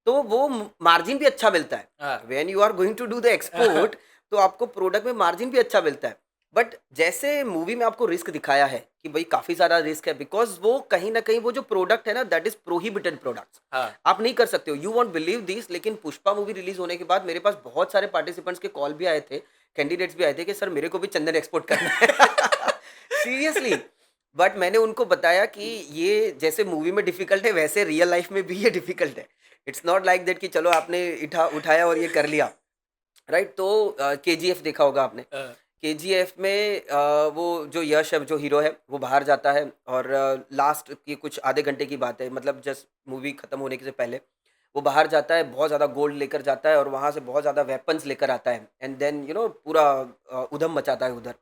तो वो मार्जिन भी अच्छा मिलता है। हाँ। When you are going to do the export तो आपको प्रोडक्ट में मार्जिन भी अच्छा मिलता है। बट जैसे मूवी में आपको रिस्क दिखाया है कि भाई काफ़ी ज़्यादा रिस्क है बिकॉज़ वो कहीं न कहीं वो जो प्रोडक्ट है ना दैट इज़ प्रोहिबिटेड प्रोडक्ट्स। हाँ। आप नहीं कर सकते हो। यू वोंट बिलीव दिस लेकिन पुष्पा मूवी रिलीज़ होने के बाद मेरे पास बहुत सारे पार्टिसिपेंट्स के कॉल भी आए थे, कैंडिडेट्स भी आए थे कि सर मेरे को भी चंदन एक्सपोर्ट करना है। सीरियसली। बट मैंने उनको बताया कि ये जैसे मूवी में डिफ़िकल्ट है वैसे रियल लाइफ़ में भी ये डिफ़िकल्ट है। इट्स नॉट लाइक दैट कि चलो आपने उठाया और ये कर लिया, राइट? तो केजीएफ देखा होगा आपने। हाँ। केजीएफ में वो जो यश है, जो हीरो है, वो बाहर जाता है और लास्ट की कुछ आधे घंटे की बात है, मतलब जस्ट मूवी खत्म होने के से पहले, वो बाहर जाता है, बहुत ज़्यादा गोल्ड लेकर जाता है और वहाँ से बहुत ज़्यादा वेपन्स लेकर आता है एंड देन पूरा उधम मचाता है उधर।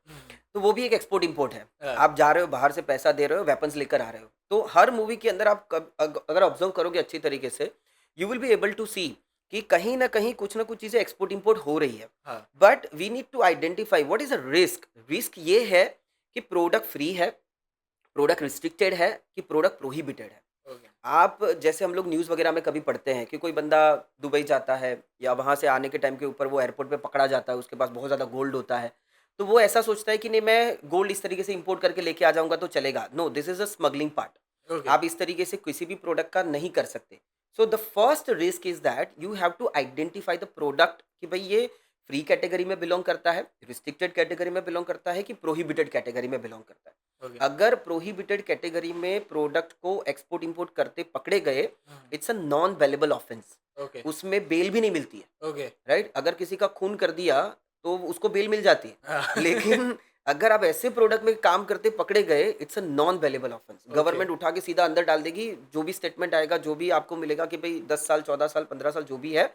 तो वो भी एक एक्सपोर्ट इम्पोर्ट है। हाँ। आप जा रहे हो, बाहर से पैसा दे रहे हो, वेपन्स लेकर आ रहे हो। तो हर मूवी के अंदर आप अगर ऑब्ज़र्व करोगे अच्छी तरीके से, you will be able to see कि कहीं न कहीं कुछ न कुछ चीज़ें एक्सपोर्ट इम्पोर्ट हो रही है। हाँ। But we need to identify what is a risk. Risk ये है कि प्रोडक्ट फ्री है, प्रोडक्ट रिस्ट्रिक्टेड है कि प्रोडक्ट प्रोहिबिटेड है। ओके। आप जैसे हम लोग न्यूज़ वगैरह में कभी पढ़ते हैं कि कोई बंदा दुबई जाता है या वहाँ से आने के टाइम के ऊपर वो एयरपोर्ट पे पकड़ा जाता है, उसके पास बहुत ज़्यादा गोल्ड होता है। तो वो ऐसा सोचता है कि नहीं मैं गोल्ड इस तरीके से इम्पोर्ट करके लेके आ जाऊँगा तो चलेगा। No, this is a smuggling part. Okay. आप इस तरीके से किसी भी प्रोडक्ट का नहीं कर सकते। So the first risk is that you have to identify the product कि भाई ये फ्री कैटेगरी में बिलोंग करता है, रिस्ट्रिक्टेड कैटेगरी में बिलोंग करता है कि प्रोहिबिटेड कैटेगरी में बिलोंग करता है। ओके। अगर प्रोहिबिटेड कैटेगरी में प्रोडक्ट को एक्सपोर्ट इंपोर्ट करते पकड़े गए, it's a non वेलेबल offence. Okay. उसमें बेल भी नहीं मिलती है, ओके। राइट? अगर किसी का खून कर दिया तो उसको बेल मिल जाती है, लेकिन अगर आप ऐसे प्रोडक्ट में काम करते पकड़े गए, it's a non वेलेबल offence. Okay. Government उठा के सीधा अंदर डाल देगी। जो भी स्टेटमेंट आएगा, जो भी आपको मिलेगा कि भाई 10 साल 14 साल 15 साल जो भी है,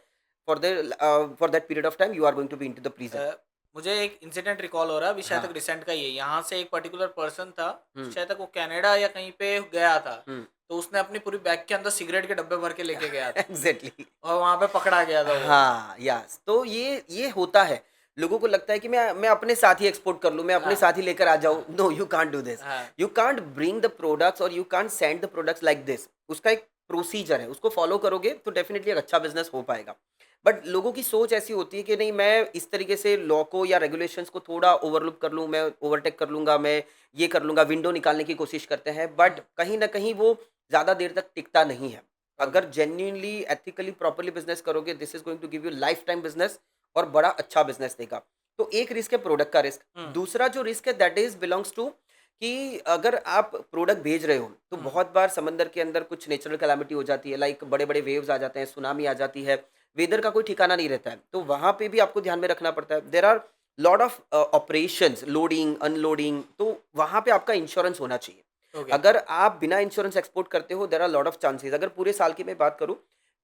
for that period of time you are going to be into the prison. मुझे एक इंसिडेंट रिकॉल हो रहा है, अभी शायद हाँ। तक रिसेंट का ही है। यहाँ से एक पर्टिकुलर पर्सन था, हम्म। शायद तक वो कनाडा या कहीं पे गया था, हम्म। तो उसने अपनी पूरी बैग के अंदर सिगरेट के डब्बे भर के लेके गया था एग्जैक्टली। और वहां पे पकड़ा गया था वो। हाँ, यस। तो ये होता है। लोगों को लगता है कि मैं अपने साथ ही एक्सपोर्ट कर लूँ, मैं अपने हाँ। साथ ही लेकर आ जाऊँ। No, you can't do this. हाँ। You can't bring the products और you can't send the products like this. उसका एक प्रोसीजर है, उसको फॉलो करोगे तो डेफिनेटली एक अच्छा बिजनेस हो पाएगा। बट लोगों की सोच ऐसी होती है कि नहीं, मैं इस तरीके से लॉ को या रेगुलेशंस को थोड़ा ओवरलुक कर लूँ, मैं ओवरटेक कर लूँगा, मैं ये कर लूँगा, विंडो निकालने की कोशिश करते हैं। बट कहीं न कहीं वो ज़्यादा देर तक टिकता नहीं है। अगर जेन्युइनली एथिकली प्रॉपर्ली बिजनेस करोगे, this is going to give you life time business और बड़ा अच्छा बिजनेस देगा। तो एक रिस्क है प्रोडक्ट का रिस्क। हम्म। दूसरा जो रिस्क है दैट इज बिलोंग्स टू कि अगर आप प्रोडक्ट भेज रहे हो तो बहुत बार समंदर के अंदर कुछ नेचुरल कैलामिटी हो जाती है, लाइक बड़े बड़े वेव्स आ जाते हैं, सुनामी आ जाती है, वेदर का कोई ठिकाना नहीं रहता है। तो वहां पे भी आपको ध्यान में रखना पड़ता है। There are lot of operations, loading unloading, तो वहां पे आपका इंश्योरेंस होना चाहिए। ओके। अगर आप बिना इंश्योरेंस एक्सपोर्ट करते हो, there are lot of chances. अगर पूरे साल की मैं बात करूं,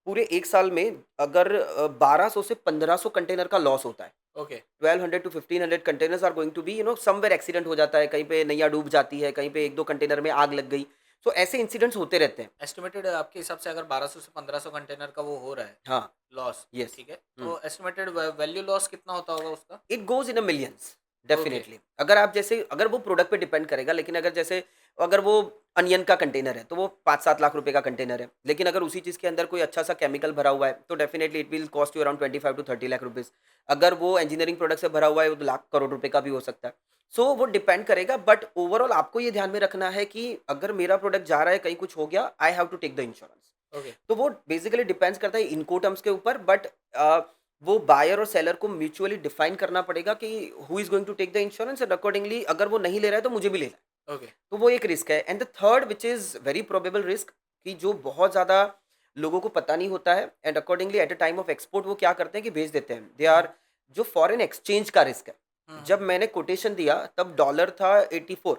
पूरे एक साल में अगर 1200 से 1500 कंटेनर का लॉस होता है। Okay. 1200 to 1500 containers are going to be, somewhere accident हो जाता है, कहीं पे नैया डूब जाती है, कहीं पे एक दो कंटेनर में आग लग गई। तो ऐसे इंसिडेंट्स होते रहते हैं। एस्टिमेटेड आपके हिसाब से अगर 1200 से 1500 कंटेनर का वो हो रहा है हाँ। Loss, yes. ठीक है, तो एस्टिमेटेड वैल्यू लॉस कितना होता होगा उसका? It goes in a millions okay. Definitely. अगर आप जैसे, अगर वो प्रोडक्ट पे डिपेंड करेगा, लेकिन अगर जैसे अगर वो अनियन का कंटेनर है तो वो 5-7 लाख रुपए का कंटेनर है। लेकिन अगर उसी चीज़ के अंदर कोई अच्छा सा केमिकल भरा हुआ है तो definitely it will cost you around 25 to 30 lakh rupees. अगर वो इंजीनियरिंग प्रोडक्ट से भरा हुआ है वो तो लाख करोड़ रुपए का भी हो सकता है। सो वो डिपेंड करेगा। बट ओवरऑल आपको ये ध्यान में रखना है कि अगर मेरा प्रोडक्ट जा रहा है, कहीं कुछ हो गया, I have to take the insurance. Okay. तो वो बेसिकली डिपेंड्स करता है इनको टर्म्स के ऊपर। बट वो बायर और सेलर को म्यूचुअली डिफाइन करना पड़ेगा कि who is going to take the insurance, and accordingly अगर वो नहीं ले रहा है तो मुझे भी लेना है। ओके। तो वो एक रिस्क है। And the third which is very probable risk, कि जो बहुत ज़्यादा लोगों को पता नहीं होता है, and accordingly eight a time of export वो क्या करते हैं कि भेज देते हैं, दे आर जो फॉरेन एक्सचेंज का रिस्क है। जब मैंने कोटेशन दिया तब डॉलर था 84,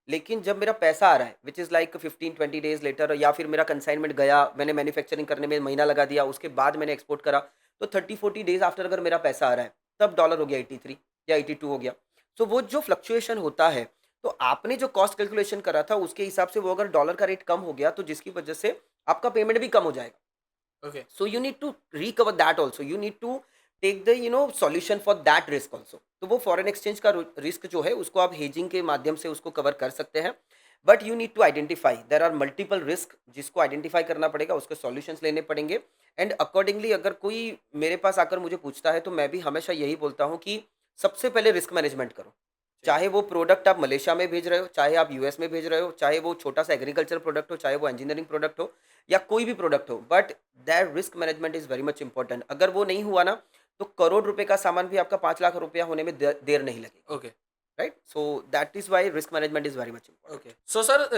लेकिन जब मेरा पैसा आ रहा है which is like 15-20 days later, या फिर मेरा कंसाइनमेंट गया, मैंने मैन्युफैक्चरिंग करने में महीना लगा दिया, उसके बाद मैंने एक्सपोर्ट करा, तो 30-40 डेज आफ्टर अगर मेरा पैसा आ रहा है तब डॉलर हो गया 83 या 82 हो गया। सो वो जो फ्लक्चुएशन होता है, तो आपने जो कॉस्ट कैलकुलेशन करा था उसके हिसाब से वो अगर डॉलर का रेट कम हो गया तो जिसकी वजह से आपका पेमेंट भी कम हो जाएगा। Okay. So you need to recover that also, you need to take the solution for that risk also. तो वो फॉरेन एक्सचेंज का रिस्क जो है उसको आप हेजिंग के माध्यम से उसको कवर कर सकते हैं। But you need to identify, there are multiple risk जिसको आइडेंटिफाई करना पड़ेगा, उसके सॉल्यूशंस लेने पड़ेंगे। एंड अकॉर्डिंगली अगर कोई मेरे पास आकर मुझे पूछता है तो मैं भी हमेशा यही बोलता हूँ कि सबसे पहले रिस्क मैनेजमेंट करो। चाहे वो प्रोडक्ट आप मलेशिया में भेज रहे हो, चाहे आप यूएस में भेज रहे हो, चाहे वो छोटा सा एग्रीकल्चर प्रोडक्ट हो, चाहे वो इंजीनियरिंग प्रोडक्ट हो, या कोई भी प्रोडक्ट हो, but that risk management is very much important. अगर वो नहीं हुआ ना तो करोड़ रुपए का सामान भी आपका 5 लाख रुपया होने में देर नहीं लगेगी। Okay. Right? So that is why risk management is very much important. Okay. So sir,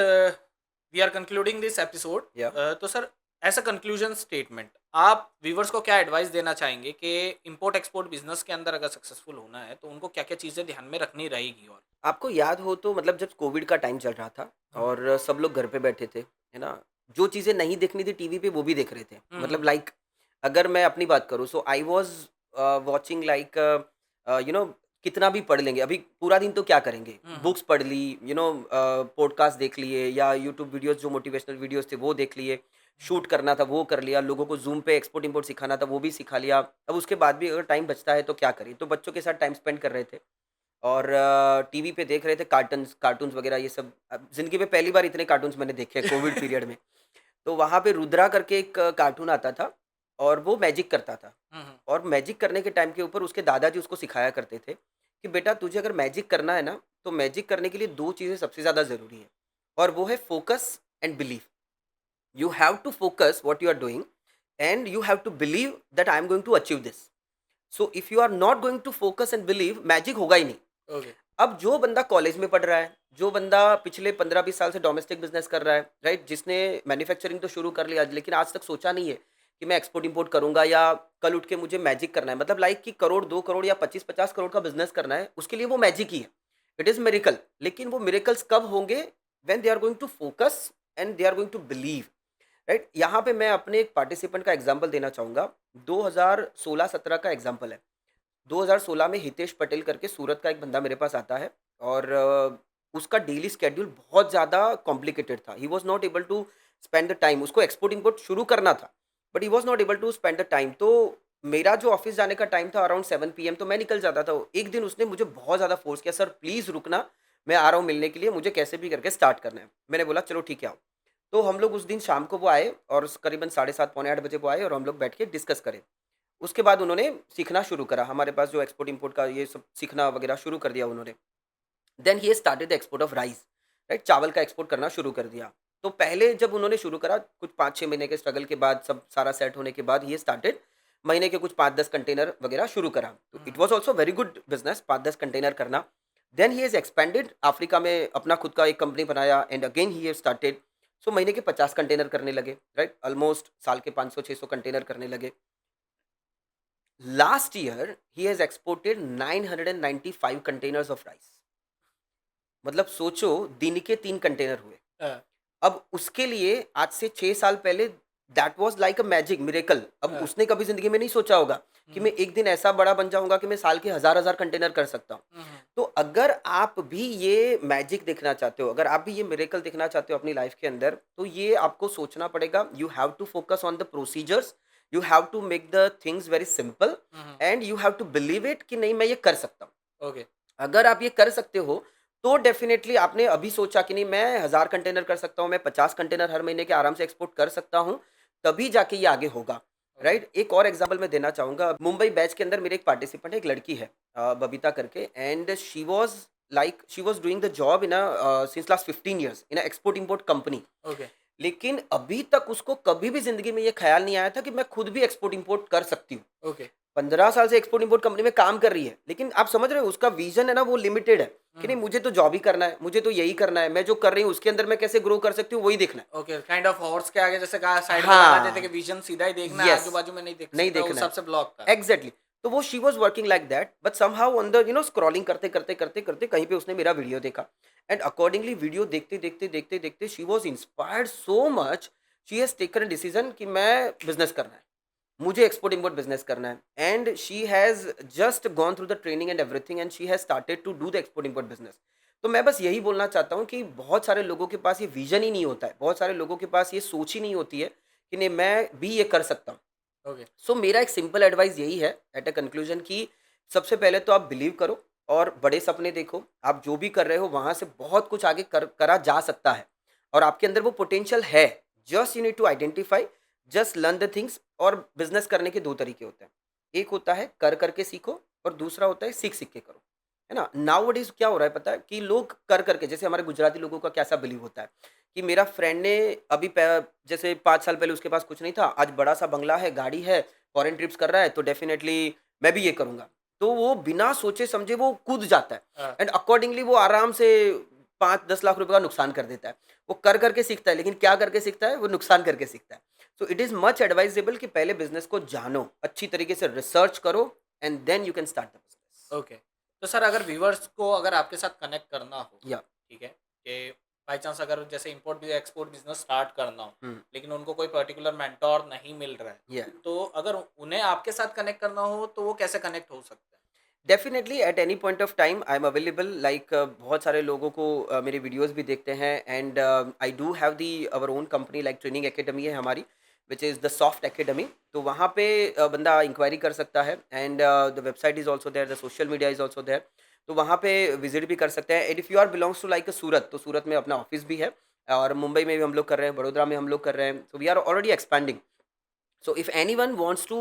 we are concluding this episode. Yeah. तो सर, एज अ कंक्लूजन स्टेटमेंट, आप व्यूवर्स को क्या एडवाइस देना चाहेंगे कि इंपोर्ट एक्सपोर्ट बिजनेस के अंदर अगर सक्सेसफुल होना है तो उनको क्या क्या चीज़ें ध्यान में रखनी रहेगी? और आपको याद हो तो मतलब जब कोविड का टाइम चल रहा था और सब लोग घर पे बैठे थे, है ना, जो चीज़ें नहीं देखनी थी टीवी पे वो भी देख रहे थे। मतलब लाइक अगर मैं अपनी बात करूँ, सो आई वाज वाचिंग लाइक कितना भी पढ़ लेंगे, अभी पूरा दिन तो क्या करेंगे, बुक्स पढ़ ली, पॉडकास्ट देख लिए, या यूट्यूब वीडियोस जो मोटिवेशनल वीडियोस थे वो देख लिए, शूट करना था वो कर लिया, लोगों को जूम पे एक्सपोर्ट इंपोर्ट सिखाना था वो भी सिखा लिया। अब उसके बाद भी अगर टाइम बचता है तो क्या करें, तो बच्चों के साथ टाइम स्पेंड कर रहे थे और टीवी पे देख रहे थे कार्टून्स वगैरह ये सब। अब ज़िंदगी में पहली बार इतने कार्टून्स मैंने देखे कोविड पीरियड में। तो वहाँ पे रुद्रा करके एक कार्टून आता था और वो मैजिक करता था। और मैजिक करने के टाइम के ऊपर उसके दादाजी उसको सिखाया करते थे कि बेटा तुझे अगर मैजिक करना है ना, तो मैजिक करने के लिए 2 चीज़ें सबसे ज़्यादा ज़रूरी है, और वो है focus and belief. You have to focus what you are doing, and you have to believe that I am going to achieve this. So if you are not going to focus and believe, magic होगा ही नहीं. Okay. अब जो बंदा college में पढ़ रहा है, जो बंदा पिछले 15-20 साल से डोमेस्टिक बिजनेस कर रहा है, राइट, जिसने मैन्युफैक्चरिंग तो शुरू कर लिया लेकिन आज तक सोचा नहीं है कि मैं एक्सपोर्ट इंपोर्ट करूंगा या कल उठ के मुझे मैजिक करना है, मतलब लाइक कि करोड़ 2 करोड़ या 25-50 करोड़ का बिजनेस करना है, उसके लिए वो मैजिक ही है. It is miracle. लेकिन वो मिरेकल्स कब होंगे? When they are going to focus and they are going to believe, right. यहाँ पे मैं अपने एक पार्टिसिपेंट का एग्जाम्पल देना चाहूंगा. 2016-17 का एग्जाम्पल है. 2016 में हितेश पटेल करके सूरत का एक बंदा मेरे पास आता है और उसका डेली स्केड्यूल बहुत ज़्यादा कॉम्प्लिकेटेड था. He was not able to spend the time. उसको एक्सपोर्ट इंपोर्ट शुरू करना था but he was not able to spend the time. तो मेरा जो ऑफिस जाने का टाइम था अराउंड 7 PM, तो मैं निकल जाता था. एक दिन उसने मुझे बहुत ज़्यादा फोर्स किया, सर प्लीज़ रुकना, मैं आ रहा हूँ मिलने के लिए, मुझे कैसे भी करके स्टार्ट करना है. मैंने बोला चलो ठीक है आओ. तो हम लोग उस दिन शाम को वो आए और करीबन 7:30 पौने 8 बजे वो आए और हम लोग बैठ के डिस्कस करें. उसके बाद उन्होंने सीखना शुरू करा. हमारे पास जो एक्सपोर्ट इंपोर्ट का ये सब सीखना वगैरह शुरू कर दिया उन्होंने. Then he started the export of rice, right, चावल का एक्सपोर्ट करना शुरू कर दिया. तो पहले जब उन्होंने शुरू करा, कुछ 5-6 महीने के स्ट्रगल के बाद, सब सारा सेट होने के बाद ये स्टार्टेड महीने के कुछ 5-10 कंटेनर वगैरह शुरू करा. तो it was also very good business, 5-10 container करना. Then he is expanded, Africa में अपना खुद का एक कंपनी बनाया and again he started. So महीने के 50 कंटेनर करने लगे, राइट, ऑलमोस्ट साल के 500-600 कंटेनर करने लगे. Last year, he has exported 995 containers of rice. मतलब सोचो, दिन के 3 कंटेनर हुए. हाँ. अब उसके लिए आज से 6 साल पहले that was like a magic miracle. अब हाँ. उसने कभी जिंदगी में नहीं सोचा होगा कि मैं एक दिन ऐसा बड़ा बन जाऊंगा कि मैं साल के हजार हजार कंटेनर कर सकता हूँ. हम्म. तो अगर आप भी ये मैजिक देखना चाहते हो, अगर आप भी ये मिरेकल देखना चाहते हो अपनी लाइफ के अंदर, तो ये आपको सोचना पड़ेगा. You have to focus on the procedures, you have to make the things very simple hmm. And you have to believe it कि नहीं मैं ये कर सकता हूँ. ओके. अगर आप ये कर सकते हो तो डेफिनेटली आपने अभी सोचा कि नहीं मैं 1000 कंटेनर कर सकता हूँ, मैं 50 कंटेनर हर महीने के आराम से एक्सपोर्ट कर सकता हूँ, तभी जाके ये आगे होगा, राइट. एक और एग्जांपल मैं देना चाहूंगा. मुंबई बैच के अंदर मेरे एक पार्टिसिपेंट है, एक लड़की है, बबीता करके, and she was doing the job in since last 15 years in export import company. Okay. लेकिन अभी तक उसको कभी भी जिंदगी में ये ख्याल नहीं आया था कि मैं खुद भी एक्सपोर्ट इंपोर्ट कर सकती हूँ. ओके. 15 साल से एक्सपोर्ट इंपोर्ट कंपनी में काम कर रही है, लेकिन आप समझ रहे हो उसका विजन है ना, वो लिमिटेड है कि नहीं मुझे तो जॉब ही करना है, मुझे तो यही करना है, मैं जो कर रही हूँ उसके अंदर मैं कैसे ग्रो कर सकती हूँ वही देखना है. ओके. काइंड ऑफ हॉर्स के आगे जैसे कहा साइड में हाँ. लगा देते कि विजन सीधा ही देखना है, Yes. आजू बाजू में नहीं नहीं सकता, देखना उस है. हिसाब से ब्लॉक का. एग्जैक्टली. तो वो she was working like that but somehow on the scrolling करते करते करते करते कहीं पे उसने मेरा वीडियो देखा एंड अकॉर्डिंगली वीडियो देखते देखते देखते देखते she was inspired so much. She has taken decision कि मैं बिजनेस करना है, मुझे एक्सपोर्ट इम्पोर्ट बिजनेस करना है. And she has just gone through the training and everything and she has started to do the export import business. तो मैं बस यही बोलना चाहता हूँ कि बहुत सारे लोगों के पास ये विजन ही नहीं होता है, बहुत सारे लोगों के पास ये सोच ही नहीं होती है कि नहीं मैं भी ये कर सकता हूँ. ओके. सो मेरा एक सिंपल एडवाइस यही है एट अ कंक्लूजन कि सबसे पहले तो आप बिलीव करो और बड़े सपने देखो. आप जो भी कर रहे हो वहाँ से बहुत कुछ आगे करा जा सकता है और आपके अंदर वो पोटेंशियल है. Just you need to identify, just learn the things. और बिजनेस करने के 2 तरीके होते हैं. एक होता है कर करके सीखो और दूसरा होता है सीख सीख के करो, है ना. नाउ वट इज क्या हो रहा है पता है कि लोग कर करके, जैसे हमारे गुजराती लोगों का कैसा बिलीव होता है कि मेरा फ्रेंड ने अभी जैसे 5 साल पहले उसके पास कुछ नहीं था, आज बड़ा सा बंगला है, गाड़ी है, फॉरेन ट्रिप्स कर रहा है, तो डेफिनेटली मैं भी ये करूंगा. तो वो बिना सोचे समझे वो कूद जाता है हाँ. एंड अकॉर्डिंगली वो आराम से 5-10 लाख रुपए का नुकसान कर देता है. वो कर करके सीखता है, लेकिन क्या करके सीखता है, वो नुकसान करके सीखता है. So it is much advisable कि पहले बिजनेस को जानो, अच्छी तरीके से रिसर्च करो and then you can start the business. Okay. तो सर अगर व्यूवर्स को अगर आपके साथ कनेक्ट करना हो, या ठीक है, कि बाई चांस अगर जैसे इंपोर्ट भी एक्सपोर्ट बिजनेस स्टार्ट करना हो लेकिन उनको कोई पर्टिकुलर मेंटोर नहीं मिल रहा है, या तो अगर उन्हें आपके साथ कनेक्ट करना हो तो वो कैसे कनेक्ट हो सकता है? Definitely at any point of time I am available. Like बहुत सारे लोगों को मेरे वीडियोस भी देखते हैं and I do have the our own company, like training academy है हमारी which is the soft academy. तो वहाँ पे बंदा इंक्वायरी कर सकता है and the website is also there, the social media is also there. तो वहाँ पे विजिट भी कर सकते हैं. And if you are belongs to like Surat, तो सूरत में अपना ऑफिस भी है और मुंबई में भी हम लोग कर रहे हैं, बड़ोदरा में हम लोग कर रहे हैं. So we are already expanding. So if anyone wants to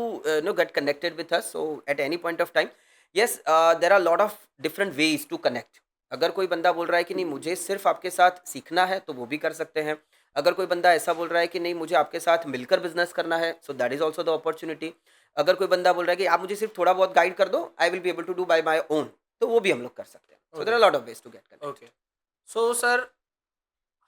get connected with us, so at any point of time, yes, there are a lot of different ways to connect. अगर कोई बंदा बोल रहा है कि नहीं मुझे सिर्फ आपके साथ सीखना है तो वो भी कर सकते हैं. अगर कोई बंदा ऐसा बोल रहा है कि नहीं मुझे आपके साथ मिलकर बिजनेस करना है, सो that is also the opportunity. अगर कोई बंदा बोल रहा है कि आप मुझे सिर्फ थोड़ा बहुत गाइड कर दो, I will be able to do by my own, तो वो भी हम लोग कर सकते हैं। So there are lot of ways to get connect. Okay, so sir,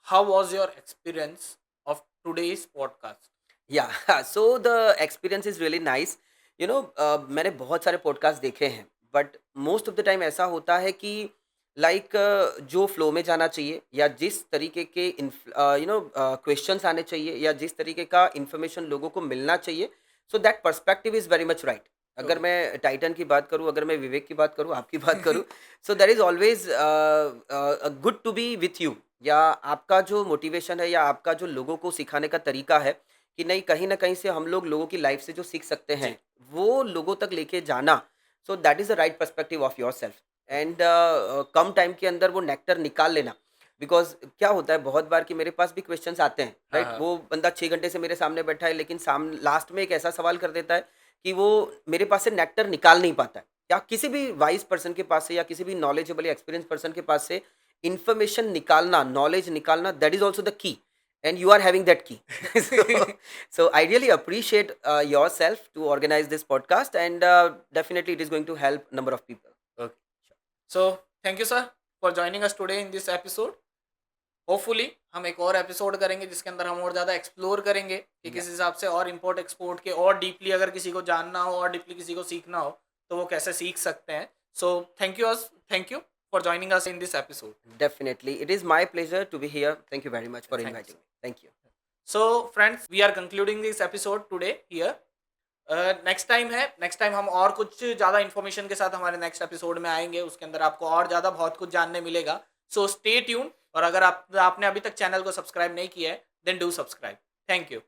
how was your experience of today's podcast? Yeah so the experience is really nice. You know, मैंने बहुत सारे पॉडकास्ट देखे हैं, but most of the time ऐसा होता है कि like जो फ्लो में जाना चाहिए, या जिस तरीके के क्वेश्चंस आने चाहिए, या जिस तरीके का इंफॉर्मेशन लोगों को मिलना चाहिए, so that perspective is very much right. अगर ओके। मैं टाइटन की बात करूँ, अगर मैं विवेक की बात करूँ, आपकी बात करूँ, so that is always good to be with you. या आपका जो मोटिवेशन है, या आपका जो लोगों को सिखाने का तरीका है, कि नहीं कहीं न कहीं से हम लोग लोगों की लाइफ से जो सीख सकते जी। हैं, वो लोगों तक लेके जाना, सो that is the right perspective of yourself. And come time के अंदर वो नेक्टर निकाल लेना। बिकॉज़ क्या होता है बहुत बार कि मेरे पास भी क्वेश्चन्स आते हैं, हाँ, राइट? हाँ। वो बंदा 6 घंटे से मेरे सामने बैठा है, लेकिन लास्ट में एक ऐसा सवाल कर देता है कि वो मेरे पास से नेक्टर निकाल नहीं पाता है। या किसी भी वाइज़ पर्सन के पास से, या किसी भी नॉलेजेबल या एक्सपीरियंस पर्सन के पास से इन्फॉर्मेशन निकालना, नॉलेज निकालना, that is also the key, and you are having that key. so, so I really appreciate yourself to organize this podcast, and definitely it is going to help number of people. Okay, so thank you sir for joining us today in this episode. Hopefully हम एक और episode करेंगे जिसके अंदर हम और ज़्यादा explore करेंगे कि किस Yeah, हिसाब से और इम्पोर्ट एक्सपोर्ट के और डीपली अगर किसी को जानना हो और डीपली किसी को सीखना हो तो वो कैसे सीख सकते हैं। So thank you for joining us in this episode. definitely. It is my pleasure to be here. Thank you very much for thank you inviting sir. me. Thank you. So friends, we are concluding this episode today here. Next time हम और कुछ ज़्यादा information के साथ हमारे next episode में आएंगे, उसके अंदर आपको और ज़्यादा बहुत कुछ जानने मिलेगा। सो स्टे ट्यून, और अगर आपने अभी तक चैनल को सब्सक्राइब नहीं किया है then do subscribe. Thank you.